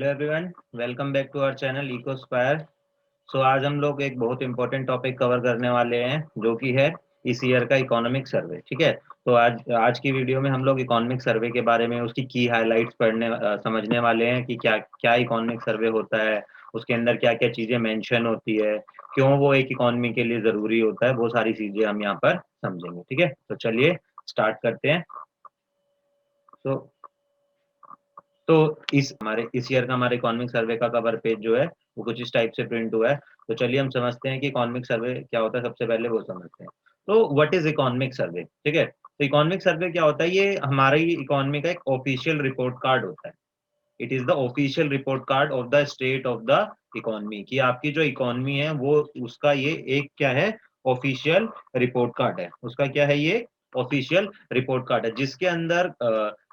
Hello everyone, welcome back to our channel Ecospire. So आज हम लोग एक बहुत इंपॉर्टेंट टॉपिक कवर करने वाले हैं जो कि है इस ईयर का इकोनॉमिक सर्वे। ठीक है, तो आज आज की वीडियो में हम लोग इकोनॉमिक सर्वे के बारे में उसकी की हाइलाइट्स समझने वाले हैं कि क्या क्या इकोनॉमिक सर्वे होता है, उसके अंदर क्या क्या चीज़ें मेंशन होती है, क्यों वो एक इकोनॉमी के लिए ज़रूरी होता है, वो सारी चीज़ें हम यहाँ पर समझेंगे। ठीक है, तो चलिए स्टार्ट करते हैं। तो इस ईयर का हमारे इकोनॉमिक सर्वे का कवर पेज जो है वो कुछ इस टाइप से प्रिंट हुआ है। तो चलिए हम समझते हैं कि इकोनॉमिक सर्वे क्या होता है। सबसे पहले वो समझते हैं। तो व्हाट इज इकोनॉमिक सर्वे? ठीक है, तो इकोनॉमिक सर्वे क्या होता है? ये हमारी इकोनॉमी का एक ऑफिशियल रिपोर्ट कार्ड होता है। It is the official report card of the state of the economy, कि आपकी जो इकोनॉमी है वो उसका ये एक क्या है, ऑफिशियल रिपोर्ट कार्ड है। उसका क्या है, ये ऑफिशियल रिपोर्ट कार्ड है, जिसके अंदर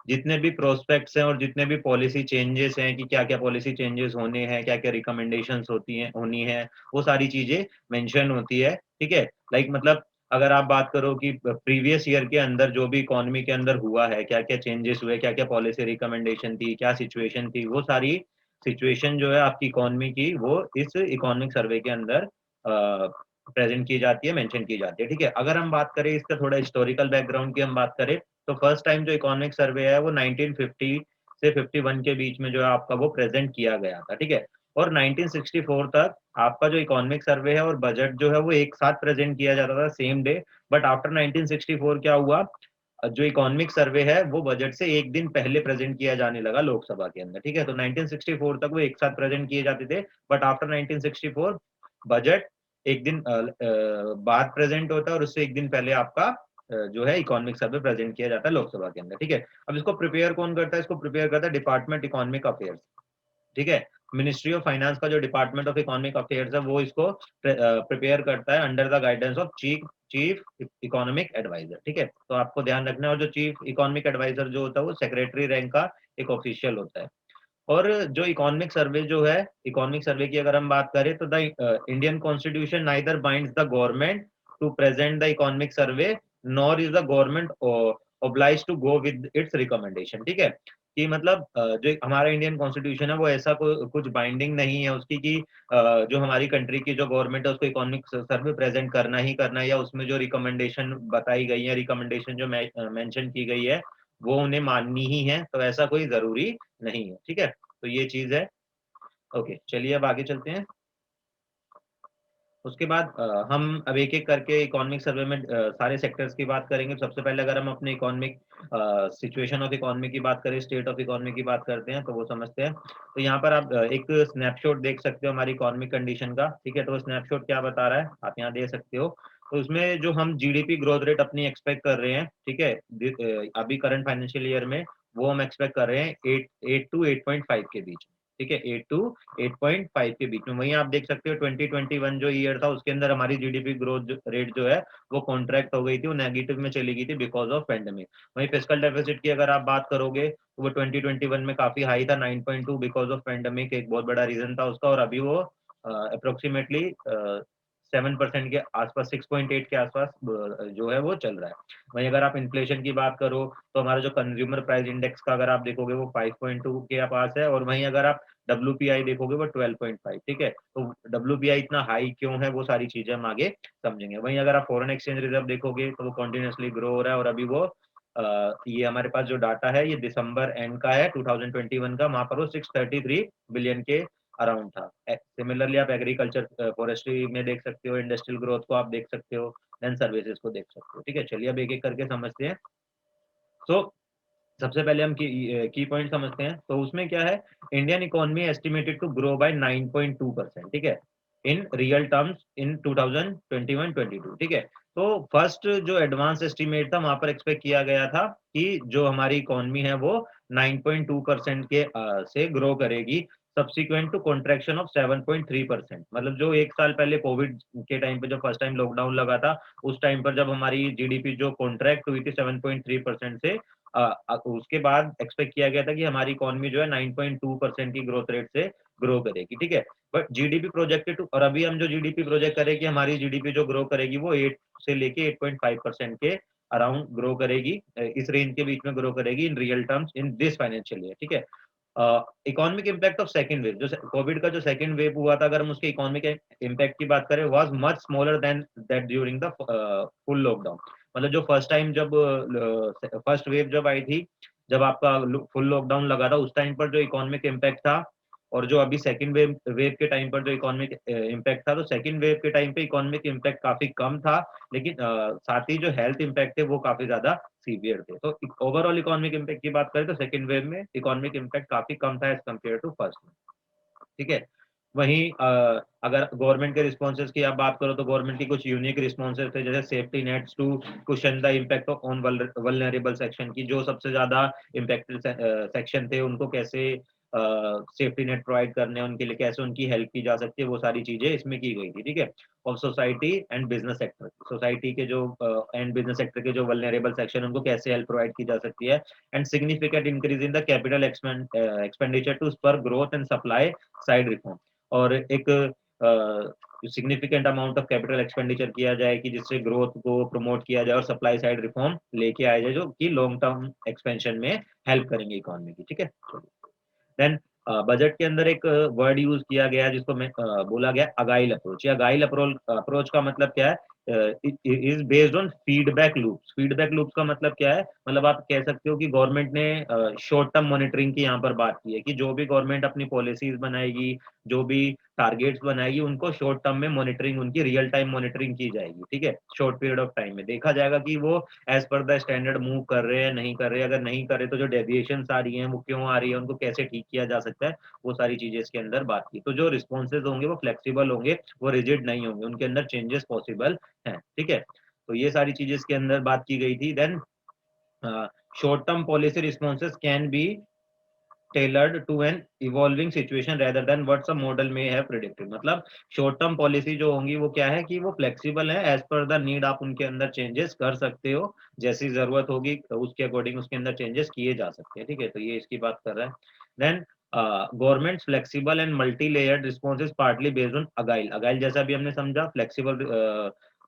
जितने भी प्रोस्पेक्ट्स हैं और जितने भी पॉलिसी चेंजेस हैं कि क्या क्या पॉलिसी चेंजेस होने हैं, क्या क्या रिकमेंडेशंस होनी है, वो सारी चीजें मेंशन होती है। ठीक है, लाइक मतलब अगर आप बात करो कि प्रीवियस ईयर के अंदर जो भी इकोनॉमी के अंदर हुआ है, क्या क्या चेंजेस हुए, क्या क्या पॉलिसी रिकमेंडेशन थी, क्या सिचुएशन थी, वो सारी सिचुएशन जो है आपकी इकोनॉमी की, वो इस इकोनॉमिक सर्वे के अंदर प्रेजेंट की जाती है, मेंशन की जाती है। ठीक है, अगर हम बात करें इसका थोड़ा हिस्टोरिकल बैकग्राउंड की हम बात करें, तो फर्स्ट टाइम जो इकोनॉमिक सर्वे है वो 1950 से 51 के बीच में जो है आपका वो प्रेजेंट किया गया था। ठीक है, और 1964 तक आपका जो इकोनॉमिक सर्वे है और बजट जो है वो एक साथ प्रेजेंट किया जाता था, सेम डे। बट आफ्टर 1964 क्या हुआ, जो इकोनॉमिक सर्वे है वो बजट से एक दिन पहले प्रेजेंट किया जाने लगा लोकसभा के अंदर। ठीक है, तो 1964 तक वो एक साथ प्रेजेंट किए जाते थे, बट आफ्टर 1964 बजट एक दिन बाद प्रेजेंट होता है और उससे एक दिन पहले आपका जो है इकोनॉमिक सर्वे प्रेजेंट किया जाता है लोकसभा के अंदर। ठीक है, अब इसको प्रिपेयर कौन करता है? इसको प्रिपेयर करता है डिपार्टमेंट इकोनॉमिक अफेयर्स। ठीक है, मिनिस्ट्री ऑफ फाइनेंस का जो डिपार्टमेंट ऑफ इकोनॉमिक अफेयर्स है वो इसको प्रिपेयर करता है under the guidance of chief chief economic adviser. ठीक है, तो आपको ध्यान रखना है, और जो चीफ इकोनॉमिक एडवाइजर जो होता है वो सेक्रेटरी रैंक का एक ऑफिशियल होता है। और जो इकोनॉमिक सर्वे जो है, इकोनॉमिक सर्वे की अगर हम बात करें तो the Indian constitution neither binds the government to present the economic survey, nor is the government obliged to go with its recommendation. ठीक है, कि मतलब जो हमारा इंडियन कॉन्स्टिट्यूशन है वो ऐसा कुछ बाइंडिंग नहीं है उसकी कि जो हमारी कंट्री की जो गवर्नमेंट है उसको इकोनॉमिक सर्वे प्रेजेंट करना ही, या उसमें जो रिकमेंडेशन बताई गई है, रिकमेंडेशन जो मेंशन की गई है वो उन्हें माननी ही है, तो ऐसा कोई जरूरी नहीं है। ठीक है, तो ये चीज है। ओके, चलिए अब आगे चलते हैं। उसके बाद हम अब एक एक करके इकोनॉमिक सर्वे में सारे सेक्टर्स की बात करेंगे। सबसे पहले अगर हम अपने इकोनॉमिक सिचुएशन ऑफ इकोनॉमी की बात करें, स्टेट ऑफ इकोनॉमी की बात करते हैं, तो वो समझते हैं। तो यहाँ पर आप एक स्नैपशॉट देख सकते हो हमारी इकोनॉमिक कंडीशन का। ठीक है, तो स्नैपशॉट क्या बता रहा है आप यहाँ दे सकते हो। तो उसमें जो हम जीडीपी ग्रोथ रेट अपनी एक्सपेक्ट कर रहे हैं, ठीक है, अभी करंट फाइनेंशियल ईयर में वो हम एक्सपेक्ट कर रहे हैं 8 to 8.5 के बीच में। ठीक है, 8 to 8.5 के बीच में। वहीं आप देख सकते हो 2021 जो ईयर था उसके अंदर हमारी जीडीपी ग्रोथ रेट जो है वो कॉन्ट्रैक्ट हो गई थी, वो नेगेटिव में चली गई थी बिकॉज ऑफ पेंडेमिक। वहीं फिस्कल डेफिसिट की अगर आप बात करोगे तो वो 2021 में काफी हाई था, 9.2, बिकॉज ऑफ पेंडेमिक एक बहुत बड़ा रीजन था उसका, और अभी वो अप्रोक्सीमेटली 7% के आसपास, 6.8 के आसपास जो है वो चल रहा है। वहीं अगर आप इन्फ्लेशन की बात करो तो हमारा जो कंज्यूमर प्राइस इंडेक्स का अगर आप देखोगे वो 5.2 के पास है, और वहीं अगर आप WPI देखोगे वो 12.5। ठीक है, तो WPI इतना हाई क्यों है वो सारी चीजें हम आगे समझेंगे। वहीं अगर आप फॉरेन एक्सचेंज रिजर्व देखोगे तो वो कंटिन्यूअसली ग्रो हो रहा है, और अभी वो ये हमारे पास जो डाटा है ये दिसंबर एंड का है 2021 का, वहां पर वो 633 बिलियन के अराउंड था। सिमिलरली आप एग्रीकल्चर फॉरेस्ट्री में देख सकते हो, इंडस्ट्रियल ग्रोथ को आप देख सकते हो, देन सर्विसेज को देख सकते हो। ठीक है, चलिए अब एक एक करके समझते हैं। तो सबसे पहले हम की पॉइंट समझते हैं। तो उसमें क्या है, Indian economy estimated to grow by 9.2%। ठीक है, इन रियल टर्म्स इन 2021-22। ठीक है, तो फर्स्ट जो एडवांस एस्टिमेट था वहां पर एक्सपेक्ट किया गया था कि जो हमारी इकोनॉमी है वो 9.2% के से ग्रो करेगी, सब्सिक्वेंट टू कॉन्ट्रेक्शन ऑफ 7.3%। मतलब जो एक साल पहले कोविड के टाइम पे जब फर्स्ट टाइम लॉकडाउन लगा था, उस टाइम पर जब हमारी जीडीपी जो कॉन्ट्रैक्ट हुई थी 7.3% से, उसके बाद एक्सपेक्ट किया गया था कि हमारी इकोनॉमी जो है 9.2% की ग्रोथ रेट से ग्रो करेगी। ठीक है, बट जीडीपी प्रोजेक्टेड टू, और अभी हम जो जीडीपी प्रोजेक्ट करें कि हमारी जीडीपी जो ग्रो करेगी वो 8 से लेके 8.5% के अराउंड ग्रो करेगी, इस रेंज के बीच में ग्रो करेगी in real terms in this financial year. ठीक है, economic impact of second wave, जो कोविड का जो सेकंड वेव हुआ था, अगर हम उसके इकोनॉमिक इम्पैक्ट की बात करें, was much smaller than that during the full lockdown. मतलब जो फर्स्ट टाइम जब फर्स्ट वेव जब आई थी, जब आपका फुल लॉकडाउन लगा था, उस टाइम पर जो इकोनॉमिक इम्पैक्ट था, और जो अभी सेकंड वेव वेव के टाइम पर जो इकोनॉमिक इम्पैक्ट था, तो सेकंड वेव के टाइम पे इकोनॉमिक इम्पैक्ट काफी कम था, लेकिन साथ ही जो हेल्थ इम्पैक्ट है वो काफी ज्यादा सीवियर थे। तो ओवरऑल इकोनॉमिक इम्पैक्ट की बात करें तो सेकंड वेव में इकोनॉमिक इम्पैक्ट काफी कम था एज कम्पेयर टू फर्स्ट में। ठीक है। वहीं अगर गवर्नमेंट के रिस्पॉन्सेज की आप बात करो, तो गवर्नमेंट की कुछ यूनिक रिस्पॉन्सेज थे, जैसे safety nets to cushion the impact on vulnerable section की, जो सबसे ज्यादा इम्पैक्टेड सेक्शन थे उनको कैसे सेफ्टी नेट प्रोवाइड करने हैं, उनके लिए कैसे उनकी हेल्प की जा सकती है, वो सारी चीजें इसमें की गई थी। ठीक है। और society and business sector, society के जो एंड बिजनेस सेक्टर के जो वल्नरेबल सेक्शन, उनको कैसे हेल्प प्रोवाइड की जा सकती है, and significant increase in the capital expenditure to spur growth and supply side reform. और एक significant amount of capital expenditure किया जाए कि जिससे ग्रोथ को प्रमोट किया जाए और सप्लाई साइड रिफॉर्म लेके आया जाए, जो कि लॉन्ग टर्म एक्सपेंशन में हेल्प करेंगे इकोनॉमी की। ठीक है। देन बजट के अंदर एक वर्ड यूज किया गया जिसको मैं बोला गया अगाइल अप्रोच। या अगाइल अप्रोच का मतलब क्या है? Is based on feedback loops. Feedback loops का मतलब क्या है? मतलब आप कह सकते हो कि गवर्नमेंट ने शॉर्ट टर्म मॉनिटरिंग की यहाँ पर बात की है, कि जो भी गवर्नमेंट अपनी पॉलिसीज बनाएगी, जो भी टारगेट्स बनाएगी, उनको शॉर्ट टर्म में मॉनिटरिंग, उनकी रियल टाइम मॉनिटरिंग की जाएगी। ठीक है। शॉर्ट पीरियड ऑफ टाइम में देखा जाएगा कि वो as per the standard move कर रहे हैं, नहीं कर रहे हैं। अगर नहीं कर रहे तो जो डेविएशन आ रही हैं वो क्यों आ रही है, उनको कैसे ठीक किया जा सकता है, वो सारी चीजें इसके अंदर बात की। तो जो रिस्पॉन्सेज होंगे वो फ्लेक्सिबल होंगे, वो रिजिड नहीं होंगे, उनके अंदर चेंजेस पॉसिबल हैं। ठीक है। तो ये सारी चीजें इसके अंदर बात की गई थी। Then short term policy responses can be tailored to an evolving situation rather than what some model may have predicted। मतलब शॉर्ट टर्म पॉलिसी जो होंगी वो क्या है कि वो फ्लेक्सिबल है, एज पर द नीड आप उनके अंदर चेंजेस कर सकते हो, जैसी जरूरत होगी उसके अकॉर्डिंग उसके अंदर चेंजेस किए जा सकते हैं। ठीक है। तो ये इसकी बात कर रहा है। Then government flexible and multi layered responses partly based on agile. Agile जैसा भी हमने समझा, फ्लेक्सिबल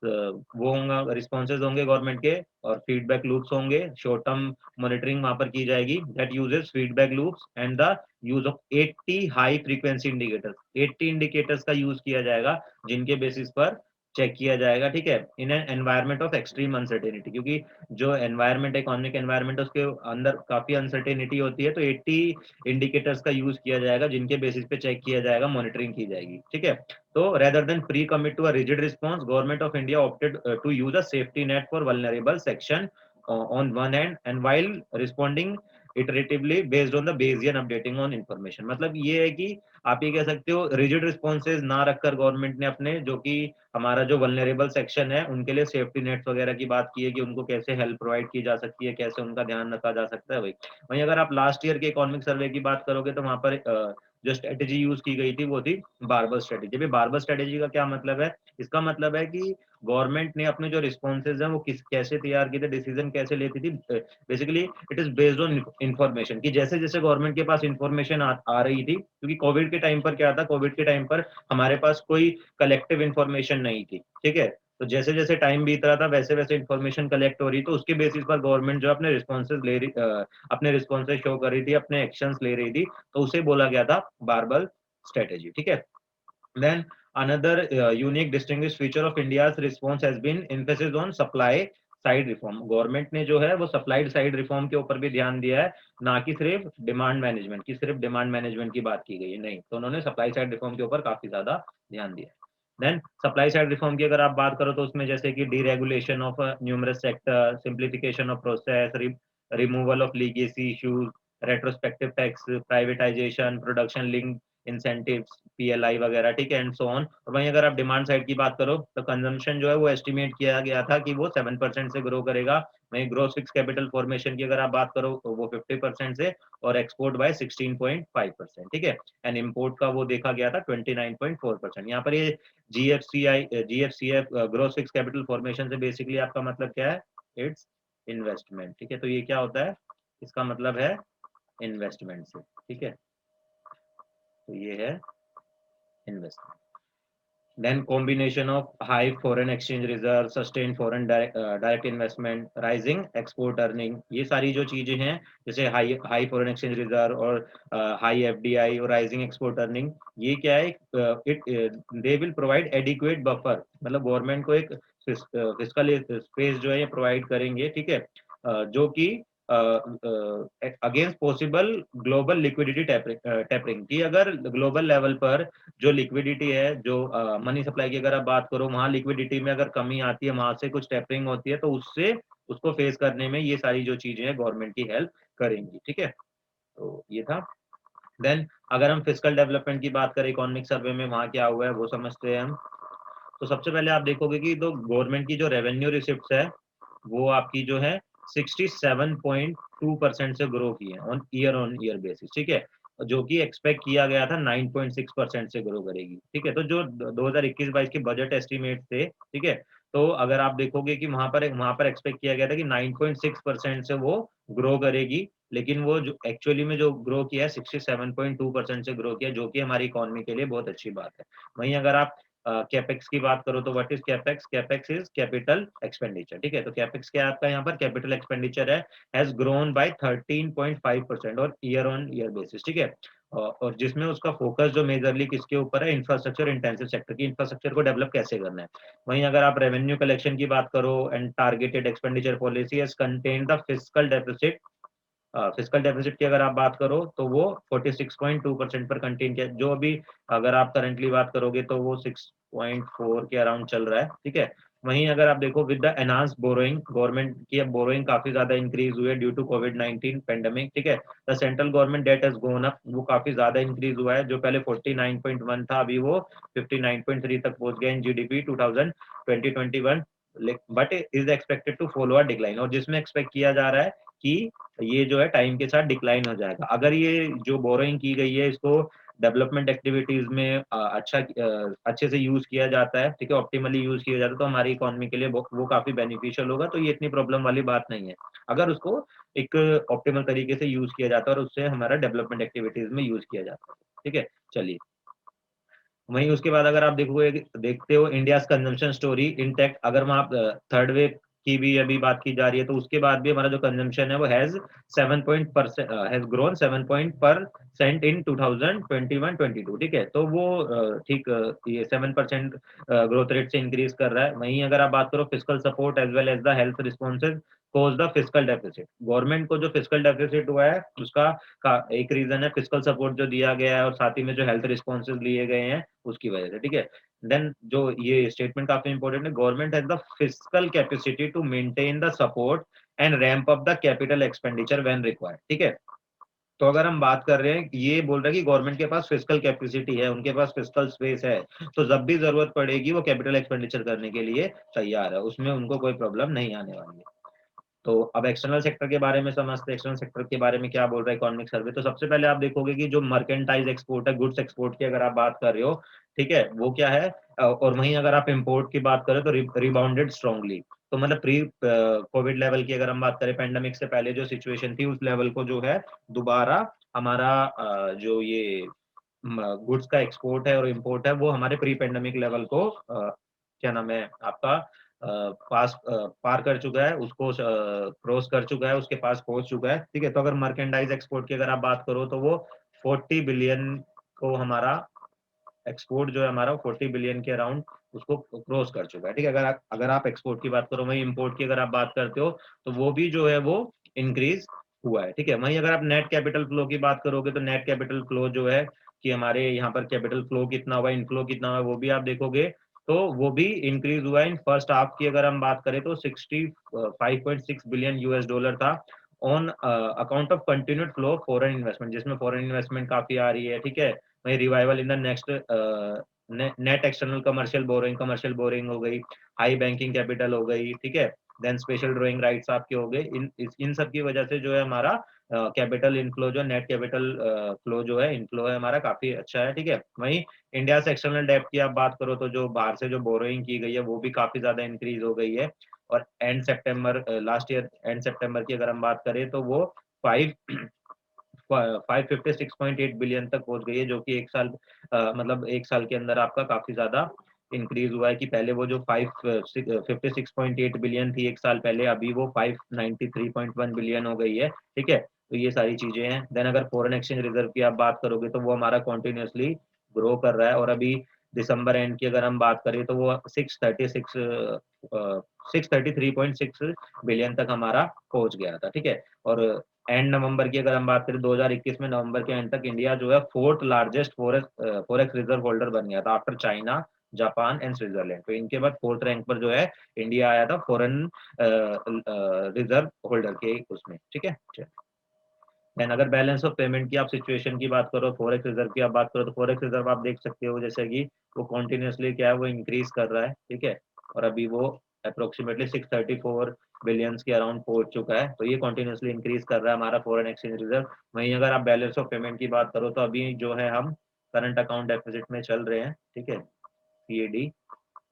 वो होगा, रिस्पॉन्सेज होंगे गवर्नमेंट के, और फीडबैक लूप्स होंगे, शॉर्ट टर्म मॉनिटरिंग वहां पर की जाएगी, that uses feedback loops and the use of 80 high frequency indicators. 80 indicators का यूज किया जाएगा, जिनके बेसिस पर चेक किया जाएगा। ठीक है। In an environment of extreme uncertainty, क्योंकि जो एनवायरमेंट, इकोनॉमिक एनवायरमेंट, उसके अंदर काफी अनसर्टेनिटी होती है, तो 80 इंडिकेटर्स का यूज किया जाएगा, जिनके बेसिस पे चेक किया जाएगा, मॉनिटरिंग की जाएगी। ठीक है। तो rather than pre-commit to a rigid response, Government of India opted to use a safety net for vulnerable section on one hand, and while responding iteratively based on the Bayesian updating on information। मतलब ये है कि आप ये कह सकते हो rigid responses ना रखकर गवर्नमेंट ने अपने, जो कि हमारा जो वल्नरेबल सेक्शन है, उनके लिए सेफ्टी नेट्स वगैरह की बात की है, कि उनको कैसे हेल्प प्रोवाइड की जा सकती है, कैसे उनका ध्यान रखा जा सकता है। वहीं अगर आप लास्ट ईयर के इकोनॉमिक सर्वे की बात करोगे, तो वहां पर जो स्ट्रेटेजी यूज की गई थी वो थी बारबल स्ट्रेटेजी। अभी बारबल स्ट्रेटेजी का क्या मतलब है? इसका मतलब है कि गवर्नमेंट ने अपने जो रिस्पॉन्सेज हैं वो कैसे तैयार किए थे, डिसीजन कैसे लेती थी। Basically it is based on information, कि जैसे जैसे गवर्नमेंट के पास इंफॉर्मेशन आ रही थी, क्योंकि कोविड के टाइम पर क्या था, कोविड के टाइम पर हमारे पास कोई कलेक्टिव इंफॉर्मेशन नहीं थी। ठीक है। तो जैसे जैसे टाइम बीत रहा था, वैसे वैसे इंफॉर्मेशन कलेक्ट हो रही, तो उसके बेसिस पर गवर्नमेंट जो अपने रिस्पॉन्सेज ले रही, अपने रिस्पॉन्सेज शो कर रही थी, अपने एक्शंस ले रही थी, तो उसे बोला गया था बारबल स्ट्रेटेजी। ठीक है। Then another unique distinguish feature of India's response has been emphasis on supply side reform. Government ने जो है वो सप्लाई साइड रिफॉर्म के ऊपर भी ध्यान दिया है, ना कि सिर्फ डिमांड मैनेजमेंट की, सिर्फ डिमांड मैनेजमेंट की बात की गई है, नहीं। तो उन्होंने सप्लाई साइड रिफॉर्म के ऊपर काफी ज्यादा ध्यान दिया है। देन सप्लाई साइड रिफॉर्म की अगर आप बात करो, तो उसमें जैसे कि deregulation of numerous sector, simplification of process, removal of legacy issues, retrospective tax, privatisation, production link incentives, PLI वगैरह। ठीक है। And so on. और वहीं अगर आप डिमांड साइड की बात करो, तो कंजम्पशन जो है वो एस्टिमेट किया गया था कि वो 7% से ग्रो करेगा। वहीं ग्रोस फिक्स कैपिटल फॉर्मेशन की अगर आप बात करो, तो वो 50% से, और एक्सपोर्ट बाय 16.5%। ठीक है। एंड इम्पोर्ट का वो देखा गया था 29.4%। यहाँ पर ये GFCF gross fix capital formation से बेसिकली आपका मतलब क्या है? It's investment. ठीक है। तो ये क्या होता है? इसका मतलब है इन्वेस्टमेंट से। ठीक है। तो ये है investment. Then combination of high foreign exchange reserve, sustain foreign direct investment, rising export earning, ये सारी जो चीजें हैं, जैसे high high foreign exchange reserve और हाई एफडीआई और राइजिंग एक्सपोर्ट अर्निंग, ये क्या है, it they will provide adequate buffer, मतलब गवर्नमेंट को एक फिस्कल स्पेस जो है ये प्रोवाइड करेंगे, ठीक है, जो कि against possible global liquidity tapering, की अगर ग्लोबल लेवल पर जो लिक्विडिटी है, जो मनी सप्लाई की अगर आप बात करो, वहां लिक्विडिटी में अगर कमी आती है, वहां से कुछ टेपरिंग होती है, तो उससे उसको फेस करने में ये सारी जो चीजें हैं गवर्नमेंट की हेल्प करेंगी, ठीक है। तो ये था। देन अगर हम फिजिकल डेवलपमेंट की बात करें इकोनॉमिक सर्वे में, वहां क्या हुआ है वो समझते हैं हम। तो सबसे पहले आप देखोगे कि तो गवर्नमेंट की जो रेवेन्यू रिसिप्ट है, वो आपकी जो है 67.2% से ग्रो की है ऑन ईयर बेसिस, ठीक है, जो कि एक्सपेक्ट किया गया था 9.6% से ग्रो करेगी, ठीक है। तो जो 2021-22 के बजट एस्टिमेट थे, ठीक है, तो अगर आप देखोगे कि वहां पर एक्सपेक्ट किया गया था कि 9.6% से वो ग्रो करेगी, लेकिन वो जो एक्चुअली में जो ग्रो किया है 67.2% से ग्रो किया, जो कि हमारी इकोनॉमी के लिए बहुत अच्छी बात है। वहीं अगर आप कैपेक्स की बात करो तो what is capex, capex is capital expenditure, ठीक है। तो कैपेक्स क्या है आपका, यहाँ पर कैपिटल एक्सपेंडिचर है, हैज ग्रोन बाय 13.5% और ईयर ऑन ईयर बेसिस, ठीक है। और जिसमें उसका फोकस जो मेजरली किसके ऊपर है, इंफ्रास्ट्रक्चर इंटेंसिव सेक्टर की, इंफ्रास्ट्रक्चर को डेवलप कैसे करना है। वहीं अगर आप रेवेन्यू कलेक्शन की बात करो and targeted expenditure policy has contain the fiscal deficit, physical deficit की अगर आप बात करो तो वो 46.2% पर कंटेन किया, जो अभी अगर आप करंटली बात करोगे तो वो 6.4 के अराउंड चल रहा है, ठीक है। वहीं अगर आप देखो with the enhance borrowing, government की अब बोरोइंग काफी ज्यादा इंक्रीज हुई है ड्यू टू कोविड-19 पेंडेमिक, ठीक है। The central government debt has gone up, वो काफी ज्यादा इंक्रीज हुआ है, जो पहले 49.1 था, अभी वो 59.3 तक पहुंच गया in GDP 2020-21, but is expected to follow a decline, और जिसमें एक्सपेक्ट किया जा रहा है कि ये जो है टाइम के साथ डिक्लाइन हो जाएगा। अगर ये जो बोरोइंग की गई है इसको डेवलपमेंट एक्टिविटीज में अच्छे से यूज किया जाता है, ठीक है, ऑप्टिमली यूज किया जाता है, तो हमारी इकोनॉमी के लिए वो काफी बेनिफिशियल होगा, तो ये इतनी प्रॉब्लम वाली बात नहीं है, अगर उसको एक ऑप्टिमल तरीके से यूज किया जाता है और उससे हमारा डेवलपमेंट एक्टिविटीज में यूज किया जाता है, ठीक है। चलिए, वहीं उसके बाद अगर आप देखोगे, देखते हो इंडिया कंजम्पशन स्टोरी इंटैक्ट, अगर वहाँ थर्ड वेव की भी अभी बात की जा रही है, तो उसके बाद भी हमारा जो कंजम्पशन है वो हैज ग्रोन 7% इन 2021-22, ठीक है। तो वो ठीक ये 7% ग्रोथ रेट से इंक्रीज कर रहा है। वहीं अगर आप बात करो physical support as well as the health responses cause the physical deficit, government को जो फिजिकल डेफिसिट हुआ है उसका का एक रीजन है फिजिकल सपोर्ट जो दिया गया है, और साथ ही में जो हेल्थ रिस्पॉन्सेज लिए गए हैं उसकी वजह से, ठीक है। देन जो ये स्टेटमेंट काफी इंपॉर्टेंट है, government has the physical capacity to maintain the support and ramp up the capital expenditure when required, ठीक है। तो अगर हम बात कर रहे हैं, ये बोल रहा है कि गवर्नमेंट के पास फिजिकल कैपेसिटी है, उनके पास फिजिकल स्पेस है, तो जब भी जरूरत पड़ेगी वो कैपिटल एक्सपेंडिचर करने के लिए तैयार है, उसमें उनको कोई प्रॉब्लम नहीं आने वाली है। तो अब एक्सटर्नल सेक्टर के बारे में समझते हैं, एक्सटर्नल सेक्टर के बारे में क्या बोल रहा है इकोनॉमिक सर्वे। तो सबसे पहले आप देखोगे कि जो मर्केंटाइज एक्सपोर्ट है, गुड्स एक्सपोर्ट की अगर आप बात कर रहे हो, ठीक है, वो क्या है, और वहीं अगर आप इम्पोर्ट की बात करें तो रिबाउंडेड स्ट्रांगली, तो मतलब प्री कोविड लेवल की अगर हम बात करें, पेंडेमिक से पहले जो सिचुएशन थी उस लेवल को जो है दोबारा हमारा जो ये गुड्स का एक्सपोर्ट है और इम्पोर्ट है वो हमारे प्री पेंडेमिक लेवल को क्या नाम है आपका पार कर चुका है, उसको क्रॉस कर चुका है, उसके पास पहुंच चुका है, ठीक है। तो अगर मर्केंडाइज एक्सपोर्ट की अगर आप बात करो तो वो 40 बिलियन को हमारा एक्सपोर्ट जो है हमारा 40 बिलियन के अराउंड उसको क्रॉस कर चुका है, ठीक है। अगर आप एक्सपोर्ट की बात करो, वहीं इम्पोर्ट की अगर आप बात करते हो तो वो भी जो है वो इंक्रीज हुआ है, ठीक है। वहीं अगर आप नेट कैपिटल फ्लो की बात करोगे तो नेट कैपिटल फ्लो जो है कि हमारे यहाँ पर कैपिटल फ्लो कितना हुआ है, इनफ्लो कितना हुआ है, वो भी आप देखोगे तो वो भी इंक्रीज हुआ है। इन फर्स्ट हाफ की अगर हम बात करें तो 65.6 बिलियन यूएस डॉलर था on account of continued flow foreign investment, जिसमें फॉरेन इन्वेस्टमेंट काफी आ रही है, ठीक है। वही revival in the next net external commercial boring हो गई, हाई बैंकिंग कैपिटल हो गई, ठीक है। देन स्पेशल ड्राइंग राइट्स आपके हो गए, इन सब की वजह से जो है हमारा कैपिटल इनफ्लो जो नेट कैपिटल फ्लो जो है इनफ्लो है हमारा काफी अच्छा है, ठीक है। वहीं इंडिया से एक्सटर्नल डेब्ट की आप बात करो तो जो बाहर से जो बोरोइंग की गई है वो भी काफी ज्यादा इंक्रीज हो गई है, और end September last year end September की अगर हम बात करें तो वो 556.8 बिलियन तक पहुंच गई है, जो कि एक साल मतलब एक साल के अंदर आपका काफी ज्यादा इंक्रीज हुआ है कि पहले वो जो 56.8 बिलियन थी एक साल पहले, अभी वो 593.1 बिलियन हो गई है, ठीक है। तो ये सारी चीजें हैं। देन अगर फॉरेन एक्सचेंज रिजर्व की आप बात करोगे तो वो हमारा कॉन्टिन्यूसली ग्रो कर रहा है, और अभी दिसंबर एंड की अगर हम बात करें तो वो 633.6 बिलियन तक हमारा पहुंच गया था, ठीक है। और एंड नवंबर की अगर हम बात करें 2021 में नवंबर के एंड तक इंडिया जो है fourth largest forex reserve holder बन गया था after China, Japan and Switzerland. तो इनके बाद फोर्थ रैंक पर जो है इंडिया आया था फॉरेन रिजर्व होल्डर के उसमें, ठीक है। देन अगर बैलेंस ऑफ पेमेंट की आप सिचुएशन की बात करो, फॉरेक्स रिजर्व की आप बात करो, तो फॉरेक्स रिजर्व आप देख सकते हो जैसे कि वो कॉन्टिन्यूसली क्या है वो इंक्रीज कर रहा है, ठीक है। और अभी वो अप्रोक्सीमेटली 634 बिलियंस के अराउंड पहुंच चुका है। तो ये कॉन्टिन्यूसली इंक्रीज कर रहा है हमारा फॉरेन एक्सचेंज रिजर्व। वहीं अगर आप बैलेंस ऑफ पेमेंट की बात करो तो अभी जो है हम करंट अकाउंट डेफिसिट में चल रहे हैं, ठीक है, सीएडी।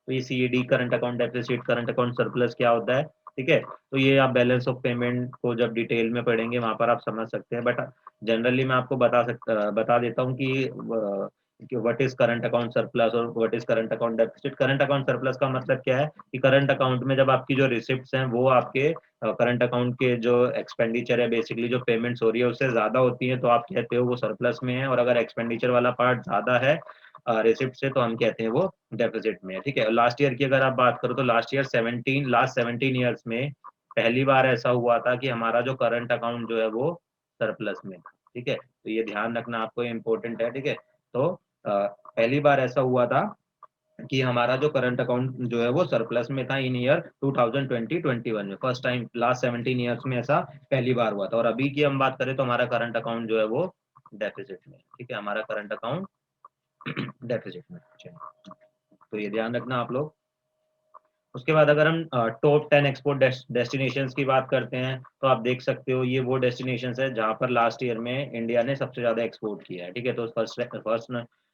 तो ये CAD current account deficit, current account surplus क्या होता है, ठीक है। तो ये आप बैलेंस ऑफ पेमेंट को जब डिटेल में पढ़ेंगे वहां पर आप समझ सकते हैं, बट जनरली मैं आपको बता देता हूँ कि what is current account surplus और what is current account deficit. Current account surplus का मतलब क्या है कि करंट अकाउंट में जब आपकी जो रिसिप्ट्स हैं वो आपके करंट अकाउंट के जो एक्सपेंडिचर है, बेसिकली जो पेमेंट्स हो रही है उससे ज्यादा होती है तो आप कहते हो वो सरप्लस में है, और अगर एक्सपेंडिचर वाला पार्ट ज्यादा है रिसिप्ट से तो हम कहते हैं वो डेफिसिट में है, ठीक है। लास्ट ईयर की अगर आप बात करो तो लास्ट 17 ईयर्स में पहली बार ऐसा हुआ था कि हमारा जो करंट अकाउंट जो है वो सरप्लस में, ठीक है। तो ये ध्यान रखना आपको इम्पोर्टेंट है, ठीक है। तो पहली बार ऐसा हुआ था कि हमारा जो करंट अकाउंट जो है वो सरप्लस में था इन ईयर 2020-21 में, फर्स्ट टाइम लास्ट 17 ईयर्स में ऐसा पहली बार हुआ था। और अभी की हम बात करें तो हमारा करंट अकाउंट जो है वो डेफिसिट में, ठीक है, हमारा करंट अकाउंट डेफिसिट में। तो ये ध्यान रखना आप लोग। उसके बाद अगर हम टॉप 10 एक्सपोर्ट डेस्टिनेशंस की बात करते हैं तो आप देख सकते हो ये वो डेस्टिनेशंस है जहां पर लास्ट ईयर में इंडिया ने सबसे ज्यादा एक्सपोर्ट किया है, ठीक है। तो फर्स्ट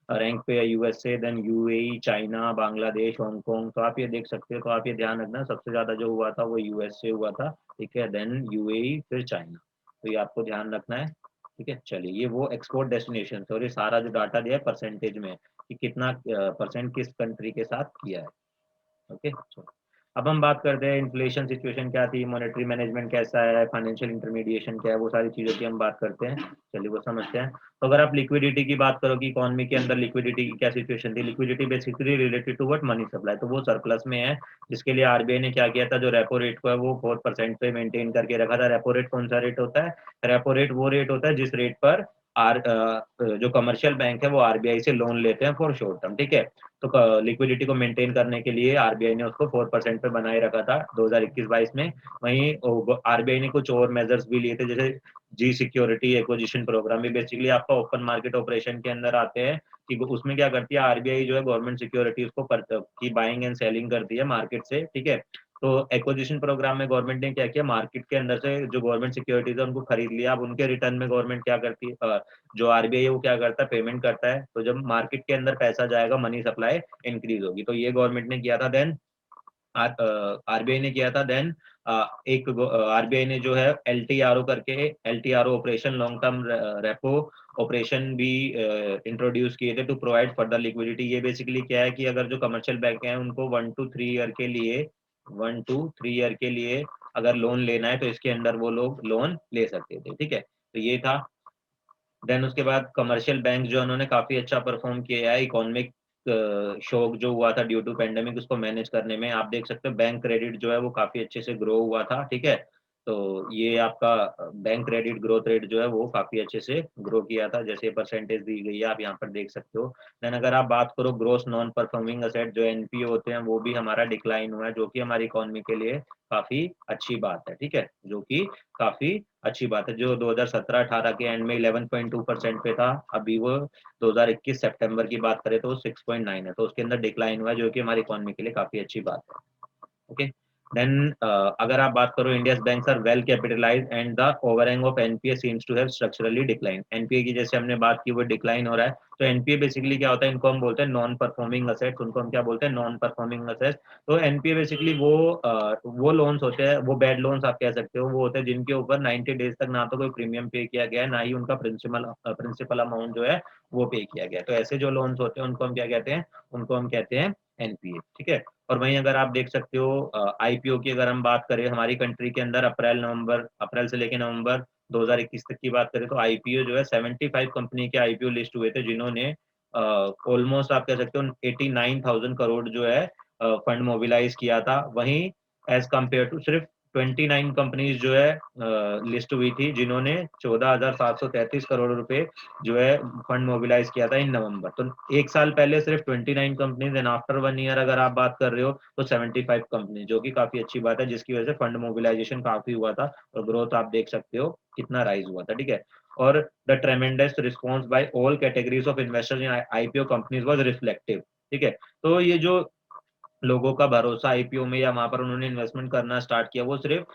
रैंक पे है USA, then UAE, China, Bangladesh, Hong Kong. तो आप ये देख सकते हो, तो आप ये ध्यान रखना सबसे ज्यादा जो हुआ था वो यूएसए हुआ था, ठीक है, देन यूएई, फिर चाइना। तो ये आपको ध्यान रखना है, ठीक है। चलिए, ये वो एक्सपोर्ट डेस्टिनेशन और ये सारा जो डाटा दिया है परसेंटेज में कि कितना परसेंट किस कंट्री के साथ किया है, ओके। अब हम बात करते हैं इन्फ्लेशन सिचुएशन क्या थी, मॉनेटरी मैनेजमेंट कैसा है, फाइनेंशियल इंटरमीडिएशन क्या है, वो सारी चीज़ों की हम बात करते हैं। चलिए वो समझते हैं। तो अगर आप लिक्विडिटी की बात करो कि इकोनॉमी के अंदर लिक्विडिटी की क्या सिचुएशन थी, liquidity basically related to what, money supply. तो वो सरप्लस में है, जिसके लिए आरबीआई ने क्या किया था, जो रेपो रेट को है वो 4% पे मेंटेन करके रखा था। रेपो रेट कौन सा रेट होता है? रेपो रेट वो रेट होता है जिस रेट पर जो कमर्शियल बैंक है वो आरबीआई से लोन लेते हैं फॉर शॉर्ट टर्म, ठीक है। तो लिक्विडिटी को मेंटेन करने के लिए आरबीआई ने उसको 4% पे बनाए रखा था 2021-22 में। वहीं आरबीआई ने कुछ और मेजर्स भी लिए थे, जैसे जी सिक्योरिटी एक्विजिशन प्रोग्राम भी बेसिकली आपका ओपन मार्केट ऑपरेशन के अंदर आते हैं, कि उसमें क्या करती है आरबीआई जो है गवर्नमेंट सिक्योरिटीज को की बाइंग एंड सेलिंग करती है मार्केट से, ठीक है। तो एक्विजिशन प्रोग्राम में गवर्नमेंट ने क्या किया, मार्केट के अंदर से जो गवर्नमेंट सिक्योरिटीज है उनको खरीद लिया। अब उनके रिटर्न में गवर्नमेंट क्या करती है, जो आरबीआई है वो क्या करता है, पेमेंट करता है। तो जब मार्केट के अंदर पैसा जाएगा मनी सप्लाई इंक्रीज होगी, तो ये गवर्नमेंट ने किया था। देन आरबीआई ने किया था। देन एक आरबीआई ने जो है एलटीआरओ करके, LTRO operation long term repo operation भी इंट्रोड्यूस किए थे टू प्रोवाइड फर्दर लिक्विडिटी। ये बेसिकली क्या है कि अगर जो कमर्शियल बैंक हैं उनको 1 to 3 ईयर के लिए अगर लोन लेना है तो इसके अंदर वो लोग लोन ले सकते थे, ठीक है। तो ये था। देन उसके बाद कमर्शियल बैंक जो उन्होंने काफी अच्छा परफॉर्म किया है इकोनॉमिक शॉक जो हुआ था ड्यू टू पेंडेमिक, उसको मैनेज करने में। आप देख सकते हो बैंक क्रेडिट जो है वो काफी अच्छे से ग्रो हुआ था, ठीक है। तो ये आपका बैंक क्रेडिट ग्रोथ रेट जो है वो काफी अच्छे से ग्रो किया था, जैसे परसेंटेज दी गई है आप यहाँ पर देख सकते हो। देन अगर आप बात करो ग्रोस नॉन परफॉर्मिंग असेट जो एनपीओ होते हैं वो भी हमारा डिक्लाइन हुआ है, जो कि हमारी इकोनॉमी के लिए काफी अच्छी बात है, ठीक है, जो कि काफी अच्छी बात है। जो 2017-18 के एंड में 11.2% पे था, अभी वो 2021 सितंबर की बात करें तो 6.9 है, तो उसके अंदर डिक्लाइन हुआ है, जो कि हमारी इकोनॉमी के लिए काफी अच्छी बात है, ओके। देन अगर आप बात करो India's banks are well capitalised and the overhang of NPA seems to have structurally decline. NPA की जैसे हमने बात की वो डिक्लाइन हो रहा है। तो एनपीए बेसिकली क्या होता है, इनको हम बोलते हैं नॉन परफॉर्मिंग असेट्स, उनको हम क्या बोलते हैं, नॉन परफॉर्मिंग असेट्स। तो एनपीए बेसिकली वो लोन्स होते हैं, वो बैड लोन्स आप कह सकते हो, वो होते हैं जिनके ऊपर 90 डेज तक ना तो कोई प्रीमियम पे किया गया है, ना ही उनका प्रिंसिपल अमाउंट जो है वो पे किया गया है। तो ऐसे जो लोन्स होते हैं उनको हम क्या कहते हैं, उनको हम कहते हैं एनपीए, ठीक है। और वहीं अगर आप देख सकते हो आईपीओ की अगर हम बात करें हमारी कंट्री के अंदर अप्रैल से लेकर नवंबर 2021 तक की बात करें तो आईपीओ जो है 75 कंपनी के आईपीओ लिस्ट हुए थे जिन्होंने ऑलमोस्ट आप कह सकते हो 89,000 करोड़ जो है फंड मोबिलाइज किया था। वहीं एज कम्पेयर टू सिर्फ 29 कंपनीज जो है लिस्ट हुई थी जिन्होंने 14,733 करोड़ रुपए जो है फंड मोबिलाइज किया था इन नवंबर। तो एक साल पहले सिर्फ 29 कंपनीज एंड आफ्टर 1 ईयर अगर आप बात कर रहे हो तो 75 कंपनी, जो कि काफी अच्छी बात है, जिसकी वजह से फंड मोबिलाइजेशन काफी हुआ था और ग्रोथ आप देख सकते हो कितना राइज हुआ था, ठीक है। और the tremendous response by all categories of investors in IPO companies was reflective, ठीक है। तो ये जो लोगों का भरोसा आईपीओ में या वहां पर उन्होंने इन्वेस्टमेंट करना स्टार्ट किया वो सिर्फ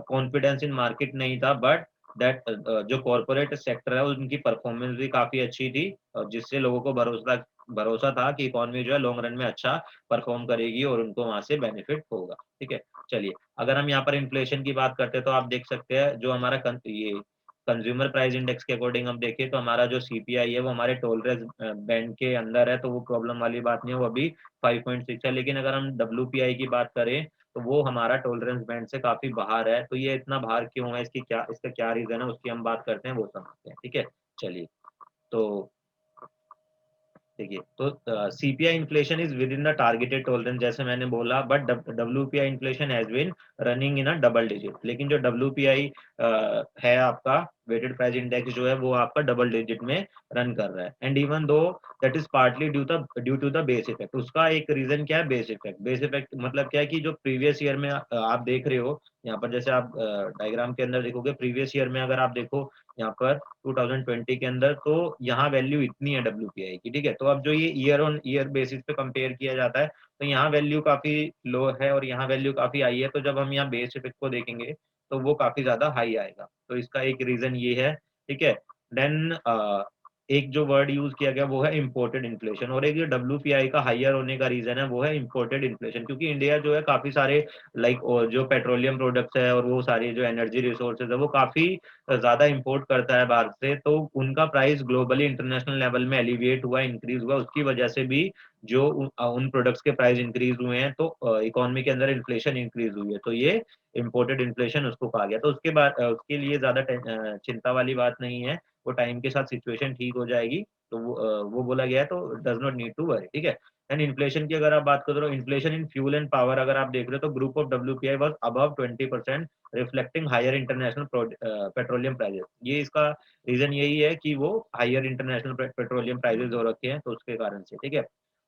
कॉन्फिडेंस इन मार्केट नहीं था, बट दैट जो कॉर्पोरेट सेक्टर है उनकी परफॉर्मेंस भी काफी अच्छी थी, जिससे लोगों को भरोसा था कि इकोनॉमी जो है लॉन्ग रन में अच्छा परफॉर्म करेगी और उनको वहां से बेनिफिट होगा, ठीक है। चलिए अगर हम यहाँ पर इन्फ्लेशन की बात करते हैं तो आप देख सकते हैं जो हमारा ये कंज्यूमर प्राइस इंडेक्स के अकॉर्डिंग हम देखें तो हमारा जो सीपीआई है वो हमारे टॉलरेंस बैंड के अंदर है, तो वो प्रॉब्लम वाली बात नहीं है, वो अभी 5.6 है। लेकिन अगर हम डब्ल्यूपीआई की बात करें तो वो हमारा टॉलरेंस बैंड से काफी बाहर है। तो ये इतना बाहर क्यों है, इसका क्या रीजन है, उसकी हम बात करते हैं, वो समझते हैं, ठीक है। चलिए तो देखिए तो CPI inflation is within the targeted tolerance जैसे मैंने बोला, but WPI inflation has been running in a double digit. लेकिन जो डब्ल्यूपीआई है आपका वेटेड प्राइस इंडेक्स जो है वो आपका डबल डिजिट में रन कर रहा है, and even though that is partly due to the base effect. उसका एक रीजन क्या है, बेस इफेक्ट। बेस इफेक्ट मतलब क्या है कि जो प्रीवियस ईयर में आप देख रहे हो यहाँ पर, जैसे आप डायग्राम के अंदर देखोगे प्रीवियस ईयर में अगर आप देखो यहाँ पर 2020 के अंदर, तो यहाँ वैल्यू इतनी है डब्ल्यूपीआई की, ठीक है। तो अब जो ये ईयर ऑन ईयर बेसिस पे कंपेयर किया जाता है तो यहाँ वैल्यू काफी लो है और यहाँ वैल्यू काफी हाई है। तो जब हम यहाँ बेस इफेक्ट को देखेंगे तो वो काफी ज्यादा हाई आएगा, तो इसका एक रीजन ये है, ठीक है। देन एक जो वर्ड यूज किया गया वो है इम्पोर्टेड इन्फ्लेशन, और एक जो डब्ल्यूपीआई का हाईयर होने का रीजन है वो है इम्पोर्टेड इन्फ्लेशन, क्योंकि इंडिया जो है काफी सारे लाइक जो पेट्रोलियम प्रोडक्ट्स है और वो सारी जो एनर्जी रिसोर्सेज है वो काफी ज्यादा इंपोर्ट करता है बाहर से, तो उनका प्राइस ग्लोबली इंटरनेशनल लेवल में एलिवेट हुआ, इंक्रीज हुआ, उसकी वजह से भी जो उन प्रोडक्ट्स के प्राइस इंक्रीज हुए हैं तो इकोनॉमी के अंदर इन्फ्लेशन इंक्रीज हुई है, तो ये इम्पोर्टेड इन्फ्लेशन उसको कहा गया। तो उसके बाद उसके लिए ज्यादा चिंता वाली बात नहीं है, वो टाइम के साथ सिचुएशन ठीक हो जाएगी, तो वो बोला गया है, तो does not need to worry, ठीक है। एंड इन्फ्लेशन की अगर आप बात करो, inflation in fuel and power अगर आप देख रहे हो तो group of WPI was above 20%, reflecting higher international petroleum prices. ये इसका रीजन यही है कि वो हायर इंटरनेशनल पेट्रोलियम प्राइजेस हो रखे हैं, तो उसके कारण से, ठीक है।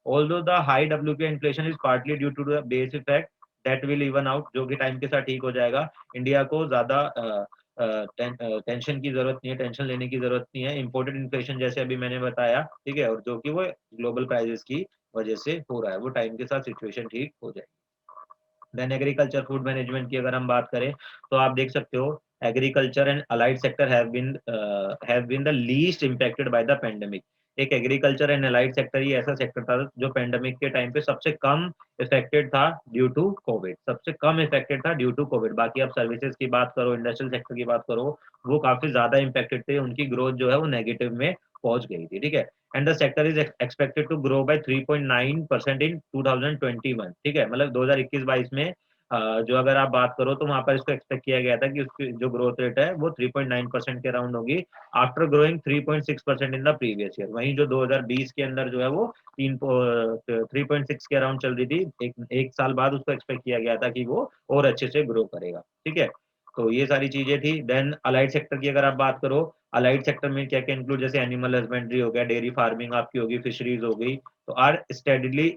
Although the high WPI inflation is partly due to the base effect that will even out, जो कि टाइम के साथ ठीक हो जाएगा। इंडिया को ज्यादा टेंशन की जरूरत नहीं है, टेंशन लेने की जरूरत नहीं है। इम्पोर्टेड इन्फ्लेशन जैसे अभी मैंने बताया, ठीक है, और जो कि वो ग्लोबल प्राइजेस की वजह से हो रहा है, वो टाइम के साथ सिचुएशन ठीक हो जाएगी। देन एग्रीकल्चर फूड मैनेजमेंट की अगर हम बात करें तो आप देख सकते हो agriculture and allied sector have been the least impacted by the pandemic. एक एग्रीकल्चर एंड अलाइड सेक्टर ही ऐसा सेक्टर था जो पेंडेमिक के टाइम पे सबसे कम इफेक्टेड था ड्यू टू कोविड, सबसे कम इफेक्टेड था ड्यू टू कोविड। बाकी आप सर्विसेज की बात करो, इंडस्ट्रियल सेक्टर की बात करो, वो काफी ज्यादा इम्पैक्टेड थे, उनकी ग्रोथ जो है वो नेगेटिव में पहुंच गई थी, ठीक है। And the sector is expected to grow by 3.9% in 2021, ठीक है, मतलब 2021-22 में जो अगर आप बात करो तो वहां पर इसको एक्सपेक्ट किया गया था कि उसकी जो ग्रोथ रेट है वो 3.9% के अराउंड होगी, after growing 3.6% in the previous year. वहीं जो 2020 के अंदर जो है वो 3.6 के अराउंड चल रही थी, एक साल बाद उसको एक्सपेक्ट किया गया था कि वो और अच्छे से ग्रो करेगा, ठीक है। तो ये सारी चीजें थी। देन अलाइड सेक्टर की अगर आप बात करो, अलाइड सेक्टर में क्या क्या इंक्लूड, जैसे एनिमल हस्बेंड्री हो गया, डेयरी फार्मिंग आपकी होगी, फिशरीज हो गई, तो आर स्टेडली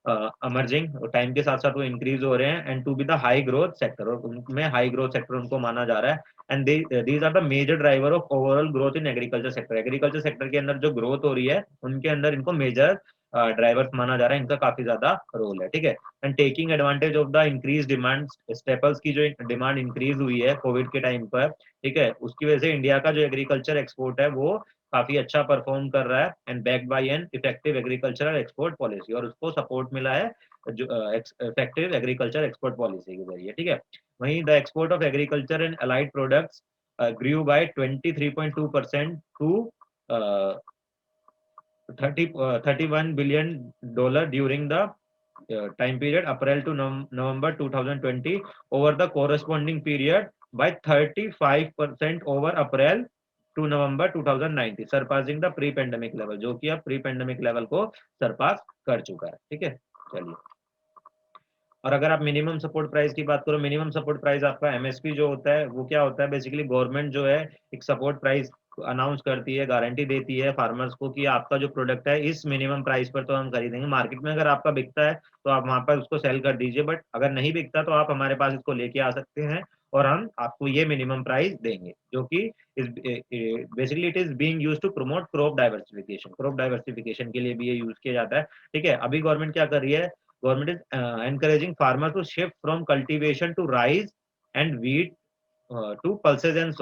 अमर्जिंग, टाइम के साथ साथ वो इंक्रीज हो रहे हैं, and to be the high growth sector, और उनमें हाई ग्रोथ सेक्टर उनको माना जा रहा है। And these are the major driver of overall growth in agriculture sector. Agriculture sector के अंदर जो ग्रोथ हो रही है उनके अंदर इनको मेजर ड्राइवर्स माना जा रहा है, इनका काफी ज्यादा रोल है, ठीक है। And taking advantage of the increase demand, staples की जो डिमांड इंक्रीज हुई है कोविड के टाइम पर, ठीक है, उसकी वजह से इंडिया का जो एग्रीकल्चर एक्सपोर्ट है वो काफी अच्छा परफॉर्म कर रहा है, and backed by an effective agricultural export policy, और उसको सपोर्ट मिला है जो इफेक्टिव एग्रीकल्चर एक्सपोर्ट पॉलिसी के जरिए, ठीक है। वहीं the export of agriculture and allied products grew by 23.2% to 31 billion dollar during the time period April to November 2020 over the corresponding period by 35% over April to November 2019, surpassing the pre pandemic level, जो कि अब pre pandemic level को सरपास कर चुका है। ठीक है, चलिए। और अगर आप मिनिमम सपोर्ट प्राइस की बात करो, मिनिमम सपोर्ट प्राइस आपका एमएसपी जो होता है वो क्या होता है, बेसिकली गवर्नमेंट जो है एक सपोर्ट प्राइस अनाउंस करती है, गारंटी देती है फार्मर्स को कि आपका जो प्रोडक्ट है इस मिनिमम प्राइस पर तो हम खरीदेंगे। मार्केट में अगर आपका बिकता है तो आप वहां पर उसको सेल कर दीजिए, बट अगर नहीं बिकता तो आप हमारे पास इसको लेके आ सकते हैं और हम आपको ये मिनिमम प्राइस देंगे, जो कि basically it is being used to promote crop diversification. Crop diversification के लिए भी ये यूज किया जाता है। ठीक है, अभी गवर्नमेंट क्या कर रही है, government is encouraging farmer to shift from cultivation to rice and wheat to pulses and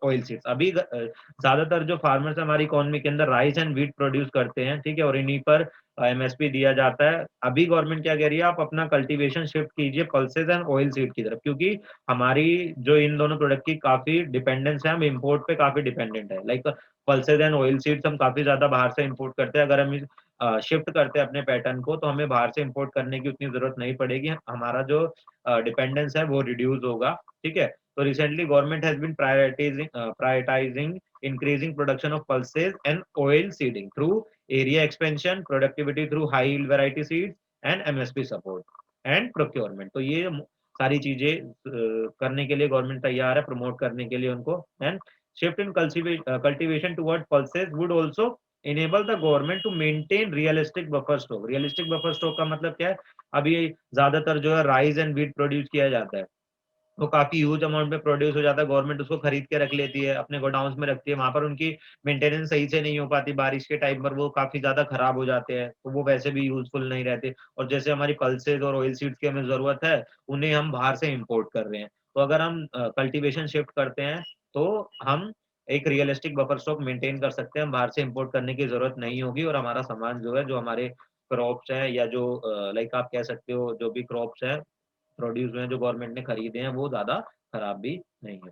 oil seeds. अभी ज्यादातर जो फार्मर्स हमारी इकोनॉमी के अंदर राइस एंड व्हीट प्रोड्यूस करते हैं, ठीक है, और इन्हीं पर एमएसपी दिया जाता है। अभी गवर्नमेंट क्या कह रही है, आप अपना कल्टीवेशन शिफ्ट कीजिए पल्सेज एंड ऑयल सीड की तरफ, क्योंकि हमारी जो इन दोनों प्रोडक्ट की काफी डिपेंडेंस है, हम इम्पोर्ट पे काफी डिपेंडेंट है। Like pulses and oil seeds हम काफी ज्यादा बाहर से इम्पोर्ट करते हैं। अगर हम शिफ्ट करते हैं अपने पैटर्न को तो हमें बाहर से इम्पोर्ट करने की उतनी जरूरत नहीं पड़ेगी, हमारा जो डिपेंडेंस है वो रिड्यूस होगा। ठीक है, so recently government has been prioritizing increasing production of pulses and oil seeding through area expansion, productivity through high yield variety seeds and MSP support and procurement। तो ये सारी चीजें करने के लिए गवर्नमेंट तैयार है, प्रमोट करने के लिए उनको। And shift in cultivation toward pulses would also enable the government to maintain realistic buffer stock। realistic buffer stock का मतलब क्या है, अभी ज्यादातर जो है राइस एंड व्हीट प्रोड्यूस किया जाता है, वो काफी ह्यूज अमाउंट में प्रोड्यूस हो जाता है, गवर्नमेंट उसको खरीद के रख लेती है, अपने गोडाउन्स में रखती है, वहां पर उनकी मेंटेनेंस सही से नहीं हो पाती, बारिश के टाइम पर वो काफी ज्यादा खराब हो जाते हैं, तो वो वैसे भी यूजफुल नहीं रहते। और जैसे हमारी पल्सेज और ऑयल सीड्स की हमें जरूरत है, उन्हें हम बाहर से इम्पोर्ट कर रहे हैं, तो अगर हम कल्टीवेशन शिफ्ट करते हैं तो हम एक रियलिस्टिक बफर स्टॉक मेंटेन कर सकते हैं, हम बाहर से इम्पोर्ट करने की जरूरत नहीं होगी, और हमारा सामान जो है, जो हमारे क्रॉप्स है या जो लाइक आप कह सकते हो जो भी क्रॉप्स है प्रोड्यूस हुए हैं, जो गवर्नमेंट ने खरीदे हैं, वो ज्यादा खराब भी नहीं है।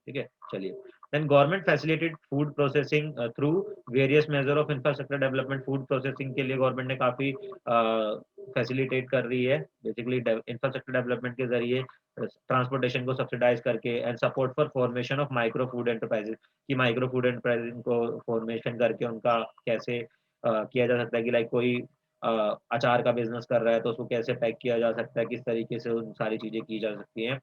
ठीक है, चलिए। Then government facilitated food processing through various measure of infrastructure development. Food processing के लिए गवर्नमेंट ने काफी फैसिलिटेट कर रही है, बेसिकली इंफ्रास्ट्रक्चर डेवलपमेंट के जरिए, ट्रांसपोर्टेशन को सब्सिडाइज करके, and support for formation of micro food enterprises, की माइक्रो फूड एंटरप्राइजेस को फॉर्मेशन करके उनका कैसे किया जा सकता है, कि लाइक कोई अचार का बिजनेस कर रहा है तो उसको कैसे पैक किया जा सकता है, किस तरीके से उन सारी चीजें की जा सकती हैं।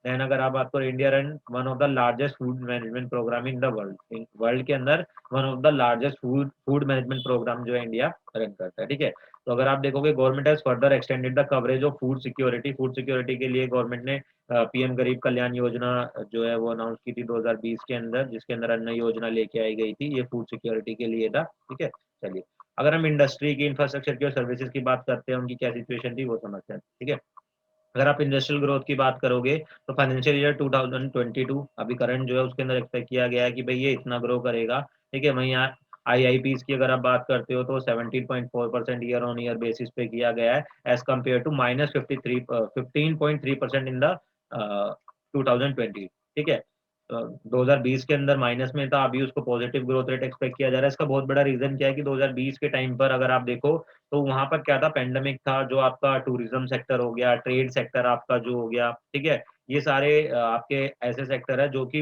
देन अगर आप बात करो, India run one of the largest food management programme in the world. World के अंदर one of the largest food management programme जो है इंडिया रन करता है। ठीक है, तो अगर आप देखोगे government has further extended the coverage of food security. Food security के लिए गवर्नमेंट ने पीएम गरीब कल्याण योजना जो है वो अनाउंस की थी 2020 के अंदर, जिसके अंदर अन्न योजना लेके आई गई थी, ये फूड सिक्योरिटी के लिए था। ठीक है, चलिए। अगर हम इंडस्ट्री की, इंफ्रास्ट्रक्चर की और सर्विसेज की बात करते हैं, उनकी क्या सिचुएशन थी वो समझते हैं। ठीक है, अगर आप इंडस्ट्रियल ग्रोथ की बात करोगे तो फाइनेंशियल ईयर 2022 अभी करंट जो है उसके अंदर एक्सपेक्ट किया गया है कि भाई ये इतना ग्रो करेगा। ठीक है, वहीं आईआईपीज की अगर आप बात करते हो तो 17.4% ईयर ऑन ईयर बेसिस पे किया गया है, as compare to -15.3% in the 2020। ठीक है, 2020 के अंदर माइनस में था, अभी उसको पॉजिटिव ग्रोथ रेट एक्सपेक्ट किया जा रहा है। इसका बहुत बड़ा रीजन क्या है कि 2020 के टाइम पर अगर आप देखो तो वहां पर क्या था, पेंडेमिक था, जो आपका टूरिज्म सेक्टर हो गया, ट्रेड सेक्टर आपका जो हो गया, ठीक है, ये सारे आपके ऐसे सेक्टर है जो कि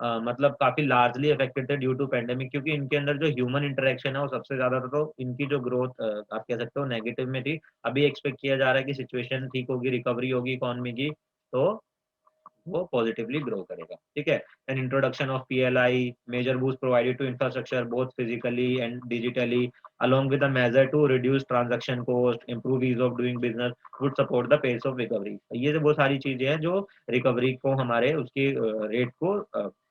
मतलब काफी लार्जली अफेक्टेड थे ड्यू टू पेंडेमिक, क्योंकि इनके अंदर जो ह्यूमन इंटरेक्शन है वो सबसे ज्यादा था, तो इनकी जो ग्रोथ आप कह सकते हो नेगेटिव में थी। अभी एक्सपेक्ट किया जा रहा है कि सिचुएशन ठीक होगी, रिकवरी होगी इकोनॉमी की, तो वो पॉजिटिवली ग्रो करेगा। ठीक है, an introduction of PLI major boost provided to infrastructure both physically and digitally along with a measure to reduce transaction cost, improve ease of doing business, would support the pace of recovery। ये वो सारी चीजें हैं जो recovery को हमारे उसकी rate को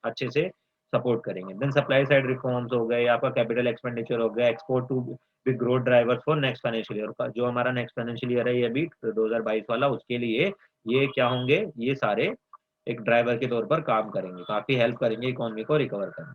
अच्छे से सपोर्ट करेंगे। देन सप्लाई साइड रिफॉर्म्स हो गए, आपका कैपिटल एक्सपेंडिचर हो गया, export to big growth driver for next financial year का, जो हमारा नेक्स्ट फाइनेंशियल ईयर है ये अभी 2022 वाला, उसके लिए ये क्या होंगे, ये सारे एक ड्राइवर के तौर पर काम करेंगे, काफी हेल्प करेंगे इकोनॉमी को रिकवर करने।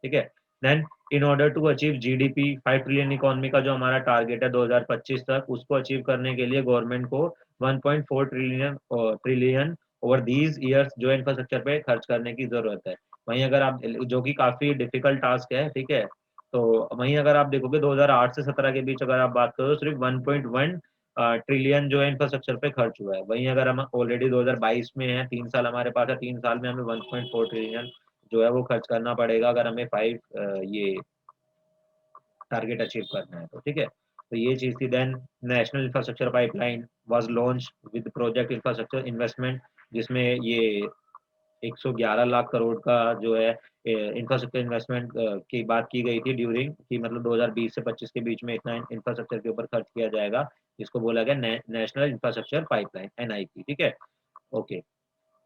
ठीक है, then in order to achieve GDP 5 trillion economy का जो हमारा टारगेट है 2025 तक, उसको अचीव करने के लिए गवर्नमेंट को 1.4 ट्रिलियन ओवर दीज ईयर्स जो इंफ्रास्ट्रक्चर पे खर्च करने की जरूरत है। वहीं अगर आप, जो कि काफी डिफिकल्ट टास्क है, ठीक है, तो वहीं अगर आप देखोगे 2008 से 17 के बीच अगर आप बात करो तो सिर्फ 1.1 ट्रिलियन जो है इंफ्रास्ट्रक्चर पे खर्च हुआ है। वहीं अगर हम ऑलरेडी 2022 में है, 3 साल हमारे पास है, 3 साल में हमें 1.4 ट्रिलियन जो है वो खर्च करना पड़ेगा अगर हमें 5 ये टारगेट अचीव करना है तो, ठीक है। तो ये चीज थी। Then national infrastructure pipeline was launch with project infrastructure investment, जिसमें ये 111 लाख करोड़ का जो है इंफ्रास्ट्रक्चर इन्वेस्टमेंट की बात की गई थी ड्यूरिंग, कि मतलब 2020 से 25 के बीच में इतना इंफ्रास्ट्रक्चर के ऊपर खर्च किया जाएगा, जिसको बोला गया नेशनल इंफ्रास्ट्रक्चर पाइपलाइन, एनआईपी, ठीक है। Okay,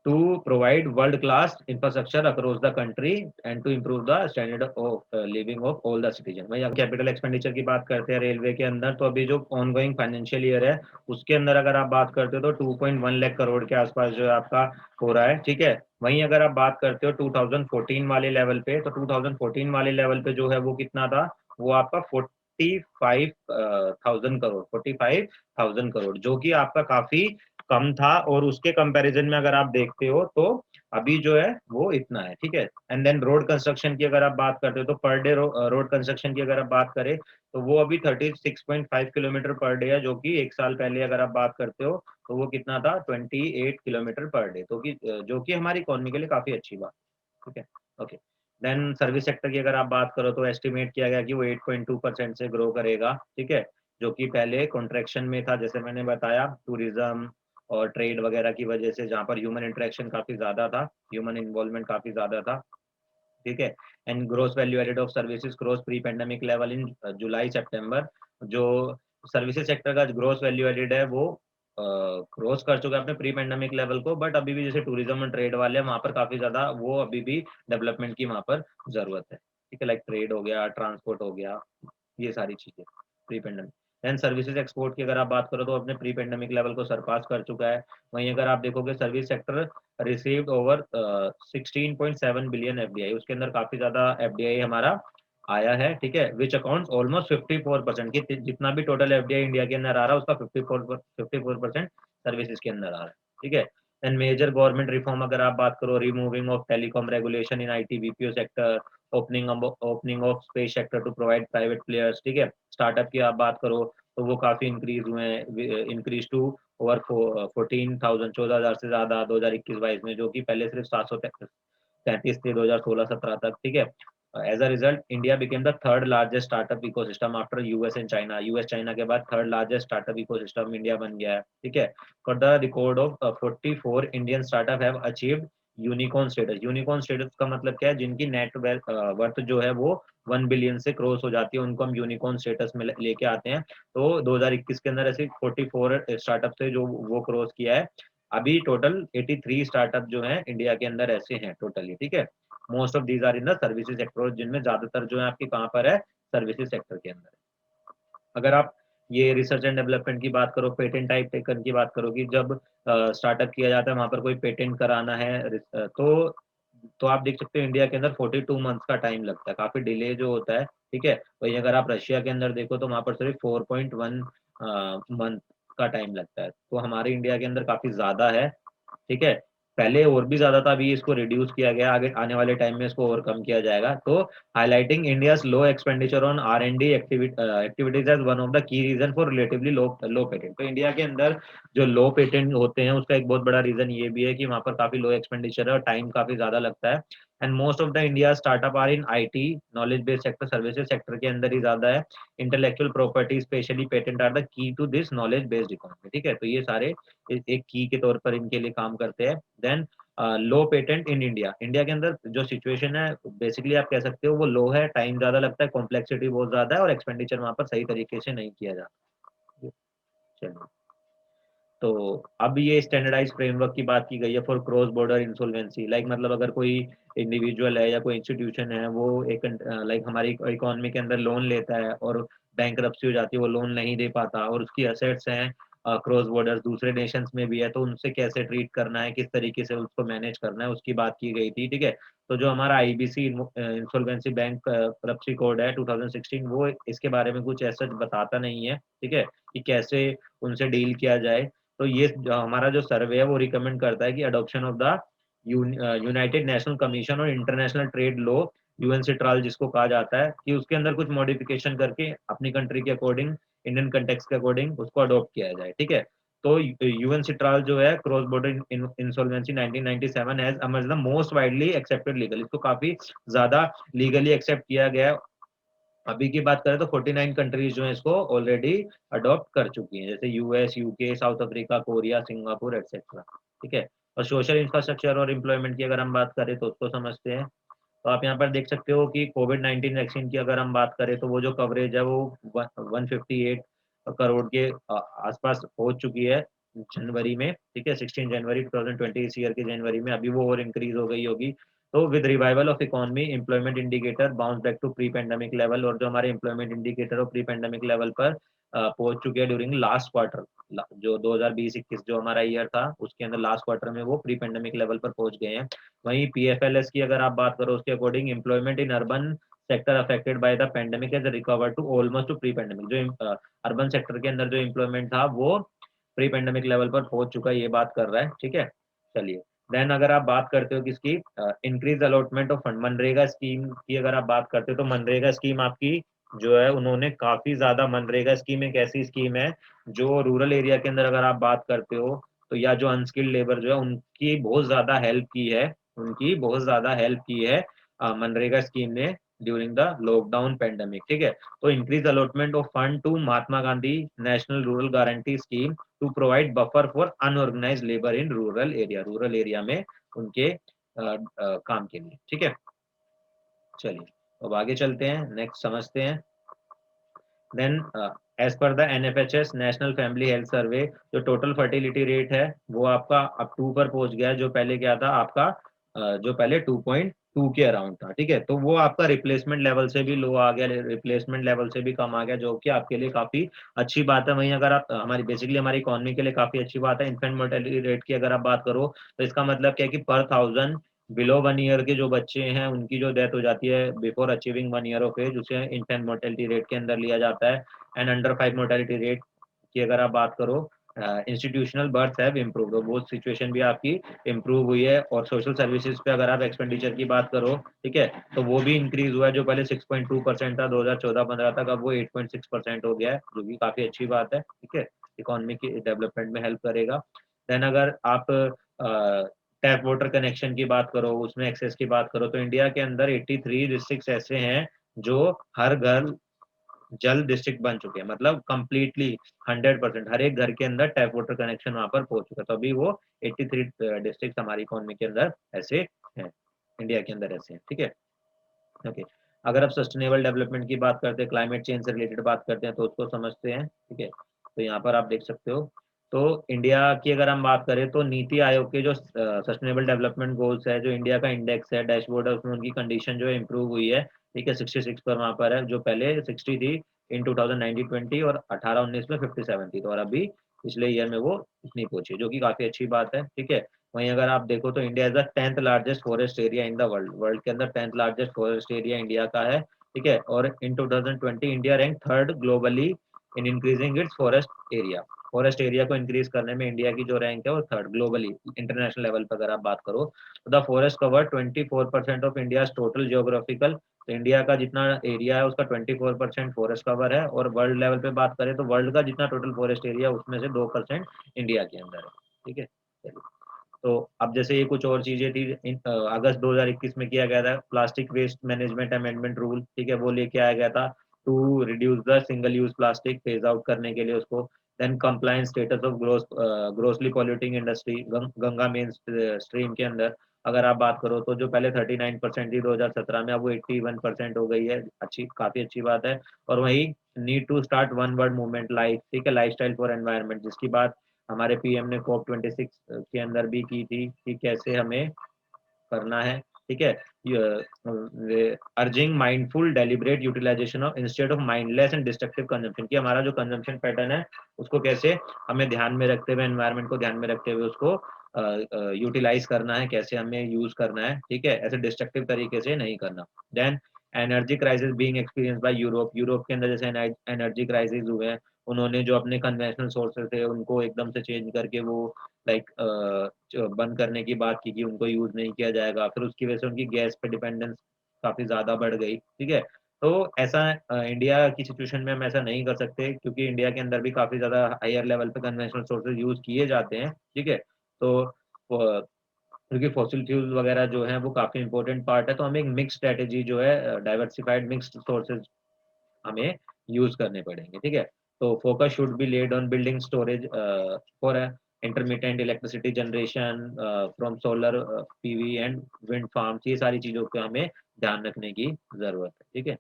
to provide world class infrastructure across the country and to improve the standard of living of all the citizen। भाई अब कैपिटल एक्सपेंडिचर की बात करते हैं रेलवे के अंदर, तो अभी जो ऑनगोइंग फाइनेंशियल ईयर है उसके अंदर अगर आप बात करते हो तो 2.1 लाख करोड़ के आसपास जो है आपका हो रहा है, ठीक है। वहीं अगर आप बात करते हो 2014 वाले लेवल पे, तो 2014 वाले लेवल पे जो है वो कितना था, वो आपका 45,000 करोड़ जो कि आपका काफी कम था, और उसके कंपैरिजन में अगर आप देखते हो तो अभी जो है वो इतना है, ठीक है। एंड देन रोड कंस्ट्रक्शन की अगर आप बात करते हो तो पर डे रोड कंस्ट्रक्शन की अगर आप बात करें तो वो अभी 36.5 किलोमीटर पर डे है, जो कि एक साल पहले अगर आप बात करते हो तो वो कितना था, 28 किलोमीटर पर डे, तो कि जो कि हमारी इकोनॉमी के लिए काफी अच्छी बात, ठीक है। ओके, देन सर्विस सेक्टर की अगर आप बात करो तो एस्टिमेट किया गया कि वो 8.2% से ग्रो करेगा, ठीक है, जो कि पहले कॉन्ट्रैक्शन में था, जैसे मैंने बताया टूरिज्म और ट्रेड वगैरह की वजह से, जहाँ पर ह्यूमन इंटरेक्शन काफी ज्यादा था, ह्यूमन इन्वॉल्वमेंट काफी ज्यादा था, ठीक है। And gross value added of services cross pre pandemic level in July September. जो सर्विसेज सेक्टर का ग्रोस वैल्यू एडेड है वो क्रॉस कर चुका है अपने प्री पेंडेमिक लेवल को, बट अभी भी जैसे टूरिज्म और ट्रेड वाले हैं वहाँ पर काफी ज्यादा वो अभी भी डेवलपमेंट की वहाँ पर जरूरत है, ठीक है। लाइक ट्रेड हो गया, ट्रांसपोर्ट हो गया, ये सारी चीजें pre pandemic. And services export की अगर आप बात करो तो अपने प्री पेंडेमिक लेवल को सरपास कर चुका है। वहीं अगर आप देखोगे service sector received over 16.7 billion FDI, उसके अंदर काफी ज्यादा एफडीआई हमारा आया है, ठीक है, विच अकाउंट ऑलमोस्ट 54% की, जितना भी टोटल एफडीआई इंडिया के अंदर आ रहा है उसका 54% सर्विसेज के अंदर आ रहा है, ठीक है। एंड मेजर गवर्नमेंट रिफॉर्म अगर आप बात करो, removing of telecom regulation in IT BPO sector, opening of space sector to provide private players, ठीक है। स्टार्टअप की आप बात करो तो वो काफी इंक्रीज हुए हैं, इंक्रीज टू ओवर 14,000, 14,000 से ज्यादा 2021-22 में, जो कि पहले सिर्फ 733 थे 2016-17 तक, ठीक है। As a result India became the third largest startup ecosystem after US and China, US China के बाद third largest startup ecosystem India बन गया है, ठीक है। For the record of 44 Indian startup have achieved unicorn status. Unicorn status का मतलब क्या है, जिनकी नेट वर्थ जो है वो 1 बिलियन से क्रॉस हो जाती है, उनको हम यूनिकॉर्न स्टेटस में लेके आते हैं। तो 2021 के अंदर ऐसे 44 स्टार्टअप थे जो वो क्रॉस किया है। अभी टोटल 83 स्टार्टअप जो है इंडिया के अंदर ऐसे हैं टोटली, ठीक है। Most of these are in the services sector, जिनमें ज्यादातर जो है आपकी कहाँ पर है, सर्विसेज सेक्टर के अंदर। अगर आप ये रिसर्च एंड डेवलपमेंट की बात करो, पेटेंट टाइप टेकन की बात करो, कि जब स्टार्टअप किया जाता है वहां पर कोई पेटेंट कराना है, तो आप देख सकते हो इंडिया के अंदर 42 मंथ्स का टाइम लगता है, काफी डिले जो होता है, ठीक है। वहीं अगर आप रशिया के अंदर देखो तो वहां पर सिर्फ 4.1 मंथ का टाइम लगता है, तो हमारे इंडिया के अंदर काफी ज्यादा है, ठीक है। पहले और भी ज्यादा था, अभी इसको रिड्यूस किया गया, आगे आने वाले टाइम में इसको ओवरकम किया जाएगा। तो highlighting India's low expenditure on R&D activities as one of the key reason for relatively low low patent. तो इंडिया के अंदर जो लो पेटेंट होते हैं उसका एक बहुत बड़ा रीजन ये भी है कि वहाँ पर काफी लो एक्सपेंडिचर है और टाइम काफी ज्यादा लगता है। And most of the India startup are in IT, knowledge based sector, services sector के अंदर ही ज्यादा है। Intellectual property specially patent are the key to this knowledge based economy, ठीक है। तो ये सारे एक की के तौर पर इनके लिए काम करते हैं। Then low patent in India, India के अंदर जो सिचुएशन है बेसिकली आप कह सकते हो वो लो है, टाइम ज्यादा लगता है, कॉम्प्लेक्सिटी बहुत ज्यादा है, और एक्सपेंडिचर वहां पर सही तरीके से नहीं किया जाता। चलिए, तो अब ये स्टैंडर्डाइज फ्रेमवर्क की बात की गई है for cross border insolvency. Like मतलब अगर कोई इंडिविजुअल है या कोई इंस्टीट्यूशन है, वो एक लाइक हमारी इकोनॉमी के अंदर लोन लेता है और बैंकरप्सी हो जाती है, वो लोन नहीं दे पाता, और उसकी असेट्स हैं क्रॉस बॉर्डर दूसरे नेशंस में भी है, तो उनसे कैसे ट्रीट करना है, किस तरीके से उसको मैनेज करना है, उसकी बात की गई थी, ठीक है। तो जो हमारा IBC इंसॉल्वेंसी बैंक कोड है 2016, वो इसके बारे में कुछ ऐसा बताता नहीं है, ठीक है, कि कैसे उनसे डील किया जाए। तो ये जो हमारा जो सर्वे है वो रिकमेंड करता है कि adoption of the united national commission और international trade law UNCITRAL जिसको कहा जाता है, कि उसके अंदर कुछ मॉडिफिकेशन करके अपनी कंट्री के अकॉर्डिंग, इंडियन कंटेक्स्ट के अकॉर्डिंग उसको अडॉप्ट किया जाए, ठीक है। तो यूएन सिट्राल जो है cross border insolvency 1997 has emerged the most widely accepted legal, इसको काफी ज्यादा लीगली एक्सेप्ट किया गया है। अभी की बात करें तो 49 कंट्रीज जो है इसको ऑलरेडी अडॉप्ट कर चुकी हैं, जैसे US, UK, south Africa, Korea, Singapore etcetera, ठीक है। और सोशल इंफ्रास्ट्रक्चर और एम्प्लॉयमेंट की अगर हम बात करें तो उसको समझते हैं। तो आप यहाँ पर देख सकते हो कि कोविड-19 वैक्सीन की अगर हम बात करें तो वो जो कवरेज है वो 158 करोड़ के आसपास पहुंच चुकी है जनवरी में, ठीक है। 16 जनवरी 2020 इस ईयर के जनवरी में, अभी वो और इंक्रीज हो गई होगी। तो with revival of economy, employment indicator bounce back to pre pandemic level, और जो हमारे एम्प्लॉयमेंट इंडिकेटर और प्री पेंडेमिक लेवल पर पहुंच चुके हैं ड्यूरिंग लास्ट क्वार्टर, जो 2020-21 जो हमारा ईयर था उसके अंदर लास्ट क्वार्टर में वो प्री पेंडेमिक लेवल पर पहुंच गए हैं। वहीं पीएफएलएस की अगर आप बात करो उसके according, employment in urban sector affected by the pandemic has recover to almost to pre pandemic, जो अर्बन सेक्टर के अंदर जो एम्प्लॉयमेंट था वो प्री पेंडेमिक लेवल पर पहुंच चुका है, ये बात कर रहा है, ठीक है। चलिए, देन अगर आप बात करते हो किसकी, increase allotment of fund, MNREGA scheme की अगर आप बात करते हो तो मनरेगा स्कीम आपकी जो है, उन्होंने काफी ज्यादा, मनरेगा स्कीम एक ऐसी स्कीम है जो रूरल एरिया के अंदर अगर आप बात करते हो तो, या जो अनस्किल्ड लेबर जो है उनकी बहुत ज्यादा हेल्प की है, उनकी बहुत ज्यादा हेल्प की है मनरेगा स्कीम ने ड्यूरिंग द लॉकडाउन पेंडेमिक, ठीक है। तो increase allotment of fund to Mahatma Gandhi national rural guarantee scheme to provide buffer for unorganised labour in rural area में उनके काम के लिए, ठीक है। चलिए, अब आगे चलते हैं, नेक्स्ट समझते हैं। Then as per the NFHS national family health survey, जो टोटल फर्टिलिटी रेट है वो आपका अब 2 पर पहुंच गया है, जो पहले क्या था आपका, जो पहले 2.2 के अराउंड था, ठीक है। तो वो आपका रिप्लेसमेंट लेवल से भी लो आ गया, रिप्लेसमेंट लेवल से भी कम आ गया, जो कि आपके लिए काफी अच्छी बात है। वहीं अगर आप हमारी बेसिकली हमारी इकोनॉमी के लिए काफी अच्छी बात है। इन्फेंट मोर्टेलिटी रेट की अगर आप बात करो तो इसका मतलब क्या है कि पर 1000 बिलो 1 ईयर के जो बच्चे हैं उनकी जो डेथ हो जाती है before achieving 1 year of age, उसे इन्फेंट मोर्टेलिटी रेट के अंदर लिया जाता है। एंड अंडर 5 मोर्टेलिटी रेट की अगर आप बात करो, इंस्टीट्यूशनल बर्थ हैव इम्प्रूव्ड, वो सिचुएशन भी आपकी इम्प्रूव हुई है। और सोशल सर्विसेज पे अगर आप एक्सपेंडिचर की बात करो, ठीक है, तो वो भी इंक्रीज हुआ है, जो पहले 6.2% था 2014-15 तक, अब वो 8.6% हो गया है, जो कि काफी अच्छी बात है, ठीक है। इकोनॉमी की डेवलपमेंट में हेल्प करेगा। देन अगर आप टैप वाटर कनेक्शन की बात करो, उसमें एक्सेस की बात करो, तो इंडिया के अंदर 83 डिस्ट्रिक्ट ऐसे हैं जो हर घर जल डिस्ट्रिक्ट बन चुके हैं, मतलब कंप्लीटली 100% हर एक घर के अंदर टैप वाटर कनेक्शन वहां पर पहुंच चुका है। तो अभी वो 83 डिस्ट्रिक्ट हमारी इकोनॉमी के अंदर ऐसे हैं, इंडिया के अंदर ऐसे हैं, ठीक है। ओके, अगर आप सस्टेनेबल डेवलपमेंट की बात करते हैं, क्लाइमेट चेंज से रिलेटेड बात करते हैं, तो उसको समझते हैं, ठीक है। तो यहाँ पर आप देख सकते हो, तो इंडिया की अगर हम बात करें तो नीति आयोग के जो सस्टेनेबल डेवलपमेंट गोल्स है, जो इंडिया का इंडेक्स है, डैशबोर्ड है, उसमें उनकी कंडीशन जो है इम्प्रूव हुई है, ठीक है। 66 पर वहां पर है, जो पहले 60 थी इन 2019-20, और 18-19 में 57 थी, तो और अभी पिछले ईयर में वो इतनी पहुंची, जो कि काफी अच्छी बात है, ठीक है। वहीं अगर आप देखो तो India is the 10th largest forest area in the world, world के अंदर 10th largest forest area India का है, ठीक है। और इन 2020 India rank 3rd globally in increasing its forest area को इंक्रीज करने में इंडिया की जो रैंक है वो 3rd ग्लोबली, इंटरनेशनल लेवल पर अगर आप बात करो तो the forest cover 24% of India total geographical, तो इंडिया का जितना एरिया है उसका 24% फॉरेस्ट कवर है। और वर्ल्ड लेवल पे बात करें तो वर्ल्ड का जितना टोटल फॉरेस्ट एरिया है उसमें से 2% इंडिया के अंदर है, ठीक है। चलिए, तो अब जैसे ये कुछ और चीजें थी, अगस्त 2021 में किया गया था plastic waste management amendment rule, ठीक है, वो लेके आया गया था to reduce the single use plastic, phase out करने के लिए उसको। Then compliance status of grossly polluting industry, Ganga main stream के अंदर अगर आप बात करो तो जो पहले 39% थी 2017 में, अब वो 81% हो गई है, अच्छी, काफी अच्छी बात है। और वही need to start one world movement life, ठीक है, लाइफ स्टाइल फॉर एनवायरमेंट, जिसकी बात हमारे पीएम ने COP26 के अंदर भी की थी कि कैसे हमें करना है, ठीक है। Urging mindful deliberate utilisation of instead of mindless and destructive consumption, कि हमारा जो कंजम्पशन पैटर्न है उसको कैसे हमें ध्यान में रखते हुए, एनवायरनमेंट को ध्यान में रखते हुए उसको यूटिलाइज करना है, कैसे हमें यूज करना है, ठीक है, ऐसे डिस्ट्रक्टिव तरीके से नहीं करना। Then energy crisis being experience by Europe, Europe के अंदर जैसे एनर्जी क्राइसिस हुए हैं, उन्होंने जो अपने कन्वेंशनल सोर्सेज थे उनको एकदम से चेंज करके वो लाइक बंद करने की बात की कि उनको यूज नहीं किया जाएगा, फिर उसकी वजह से उनकी गैस पे डिपेंडेंस काफी ज्यादा बढ़ गई, ठीक है। तो ऐसा इंडिया की सिचुएशन में हम ऐसा नहीं कर सकते, क्योंकि इंडिया के अंदर भी काफी ज्यादा हायर लेवल पे कन्वेंशनल सोर्सेज यूज किए जाते हैं, ठीक है। तो क्योंकि फॉसिल फ्यूल वगैरह जो है वो काफी इंपॉर्टेंट पार्ट है, तो हमें एक मिक्स स्ट्रेटेजी जो है, डाइवर्सिफाइड मिक्स्ड सोर्सेज हमें यूज करने पड़ेंगे, ठीक है। तो focus should be laid on building storage for intermittent electricity generation from solar PV and wind farms, ये सारी चीजों पे हमें ध्यान रखने की जरूरत है, ठीक है।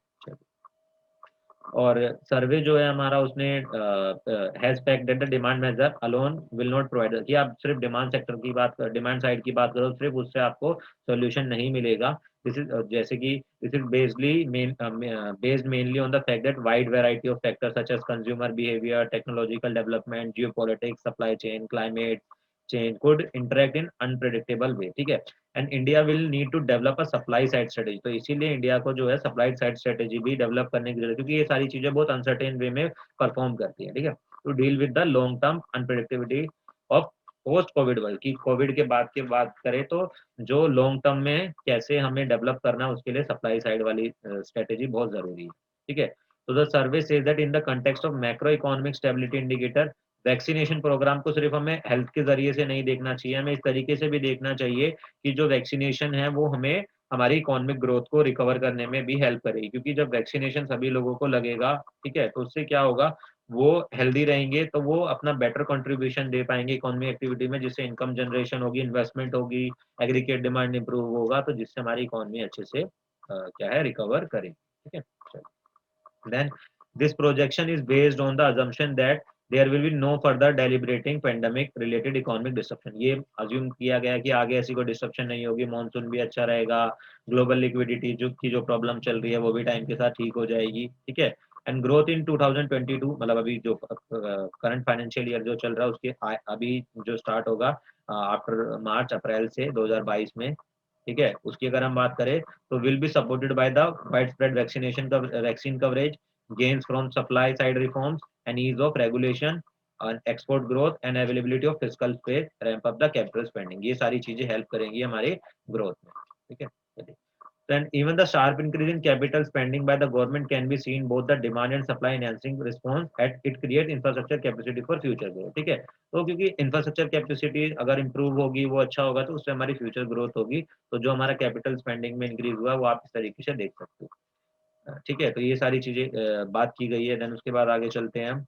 और सर्वे जो है हमारा उसने has fact that the demand measure alone will not provide, कि आप सिर्फ डिमांड सेक्टर की बात, डिमांड साइड की बात करो, सिर्फ उससे आपको सॉल्यूशन नहीं मिलेगा। दिस इज जैसे कि this is based mainly on the fact that wide variety of factors such as consumer behaviour, technological development, geopolitics, supply chain, climate change could interact in unpredictable way, ठीक है। And India will need to develop a supply side strategy, तो इसीलिए India को जो है supply side strategy भी develop करने की जरूरत है, क्योंकि ये सारी चीजें बहुत अनसर्टेन वे में परफॉर्म करती है, ठीक है। To deal with the long term unpredictability of post Covid world, की कोविड के बाद की बात करें तो जो लॉन्ग टर्म में कैसे हमें डेवलप करना है, उसके लिए सप्लाई साइड वाली स्ट्रेटेजी बहुत जरूरी है, ठीक है। तो the survey says that in the context of macro economic stability indicator, vaccination programme को सिर्फ हमें हेल्थ के जरिए से नहीं देखना चाहिए, हमें इस तरीके से भी देखना चाहिए कि जो वैक्सीनेशन है वो हमें हमारी इकोनॉमिक ग्रोथ को रिकवर करने में भी हेल्प करेगी, क्योंकि जब वैक्सीनेशन सभी लोगों को लगेगा, ठीक है, तो उससे क्या होगा, वो हेल्दी रहेंगे तो वो अपना बेटर कंट्रीब्यूशन दे पाएंगे इकोनॉमिक एक्टिविटी में, जिससे इनकम जनरेशन होगी, इन्वेस्टमेंट होगी, एग्रीगेट डिमांड इंप्रूव होगा, तो जिससे हमारी इकोनॉमी अच्छे से क्या है, रिकवर करेगी, ठीक है। Then this projection is based on the assumption that there will be no further deliberating pandemic related economic disruption, ये अज्यूम किया गया है कि आगे ऐसी कोई डिस्ट्रप्शन नहीं होगी, मॉनसून भी अच्छा रहेगा, ग्लोबल लिक्विडिटी जो प्रॉब्लम चल रही है वो भी टाइम के साथ ठीक हो जाएगी, ठीक है। एंड ग्रोथ इन 2022, मतलब अभी जो करंट फाइनेंशियल ईयर जो चल रहा है उसके अभी जो स्टार्ट होगा आफ्टर मार्च अप्रैल से 2022 में, ठीक है, उसकी अगर हम बात करें तो will be supported by the wide spread vaccine coverage, gains from supply side reforms and ease of regulation and export growth and availability of fiscal space, ramp up the capital spending, ये सारी चीजें help करेंगी हमारे growth में, ठीक है। चलिए, then even the sharp increase in capital spending by the government can be seen both the demand and supply enhancing response at it create infrastructure capacity for future growth, ठीक है। तो क्योंकि इंफ्रास्ट्रक्चर कैपेसिटी अगर improve होगी, वो अच्छा होगा, तो उससे हमारी फ्यूचर ग्रोथ होगी, तो जो हमारा कैपिटल स्पेंडिंग में इंक्रीज हुआ वो आप इस तरीके से देख सकते हो, ठीक है। तो ये सारी चीजें बात की गई है। देन उसके बाद आगे चलते हैं हम।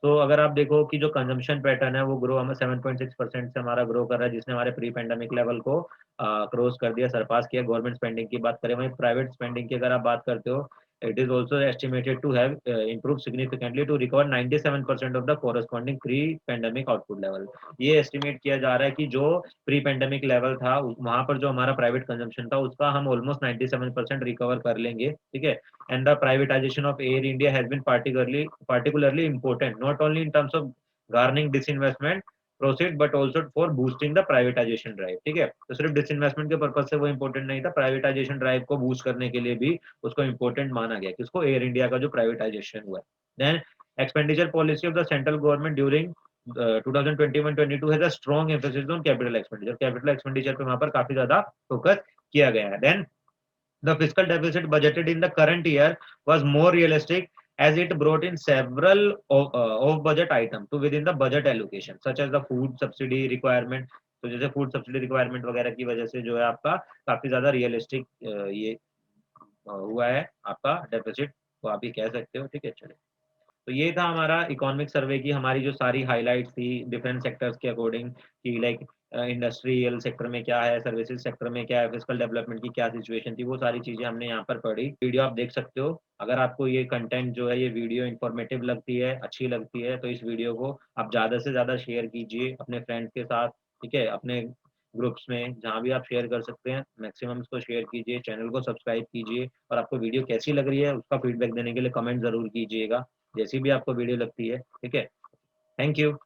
तो अगर आप देखो कि जो कंजम्पशन पैटर्न है वो ग्रो हमें 7.6% से हमारा ग्रो कर रहा है, जिसने हमारे प्री पेंडेमिक लेवल को क्रॉस कर दिया, सरपास किया। गवर्नमेंट स्पेंडिंग की बात करें, वहीं प्राइवेट स्पेंडिंग की अगर आप बात करते हो, it is also estimated to have improve significantly to recover 97% of the corresponding pre pandemic output level. ये एस्टिमेट किया जा रहा है कि जो प्री पेंडेमिक लेवल था वहां पर जो हमारा प्राइवेट कंजम्पशन था उसका हम ऑलमोस्ट 97% रिकवर कर लेंगे, ठीक है। And the privatization of Air India has been particularly important, not only in terms of garnering disinvestment proceed but also for boosting the privatization drive, ठीक है। तो सिर्फ डिसइन्वेस्टमेंट के पर्पज से वो इम्पोर्टेंट नहीं था, प्राइवेटाइजेशन ड्राइव को बूस्ट करने के लिए भी उसको इम्पोर्टेंट माना गया, किसको, एयर इंडिया का जो प्राइवेटाइजेशन हुआ। Then expenditure policy of the central government during 2021-22 has a strong emphasis on capital expenditure, capital expenditure पे वहां पर काफी ज्यादा फोकस किया गया है। Then the fiscal deficit budgeted in the current year was more realistic as it brought in several off-budget items to within the budget allocation, such as the food subsidy requirement। तो जैसे food subsidy requirement वगैरह की वजह से जो है आपका काफी ज्यादा रियलिस्टिक ये हुआ है आपका डेफिसिट, तो आप ये कह सकते हो, ठीक है। चलिए, तो ये था हमारा इकोनॉमिक सर्वे की हमारी जो सारी हाइलाइट्स थी डिफरेंट सेक्टर्स के अकॉर्डिंग, कि लाइक इंडस्ट्रियल सेक्टर में क्या है, सर्विसेज सेक्टर में क्या है, फिजिकल डेवलपमेंट की क्या सिचुएशन थी, वो सारी चीजें हमने यहाँ पर पढ़ी। वीडियो आप देख सकते हो। अगर आपको ये कंटेंट जो है, ये वीडियो इन्फॉर्मेटिव लगती है, अच्छी लगती है, तो इस वीडियो को आप ज्यादा से ज्यादा शेयर कीजिए अपने फ्रेंड्स के साथ, ठीक है, अपने ग्रुप्स में जहाँ भी आप शेयर कर सकते हैं मैक्सिमम इसको शेयर कीजिए, चैनल को सब्सक्राइब कीजिए, और आपको वीडियो कैसी लग रही है उसका फीडबैक देने के लिए कमेंट जरूर कीजिएगा, जैसी भी आपको वीडियो लगती है, ठीक है। Thank you.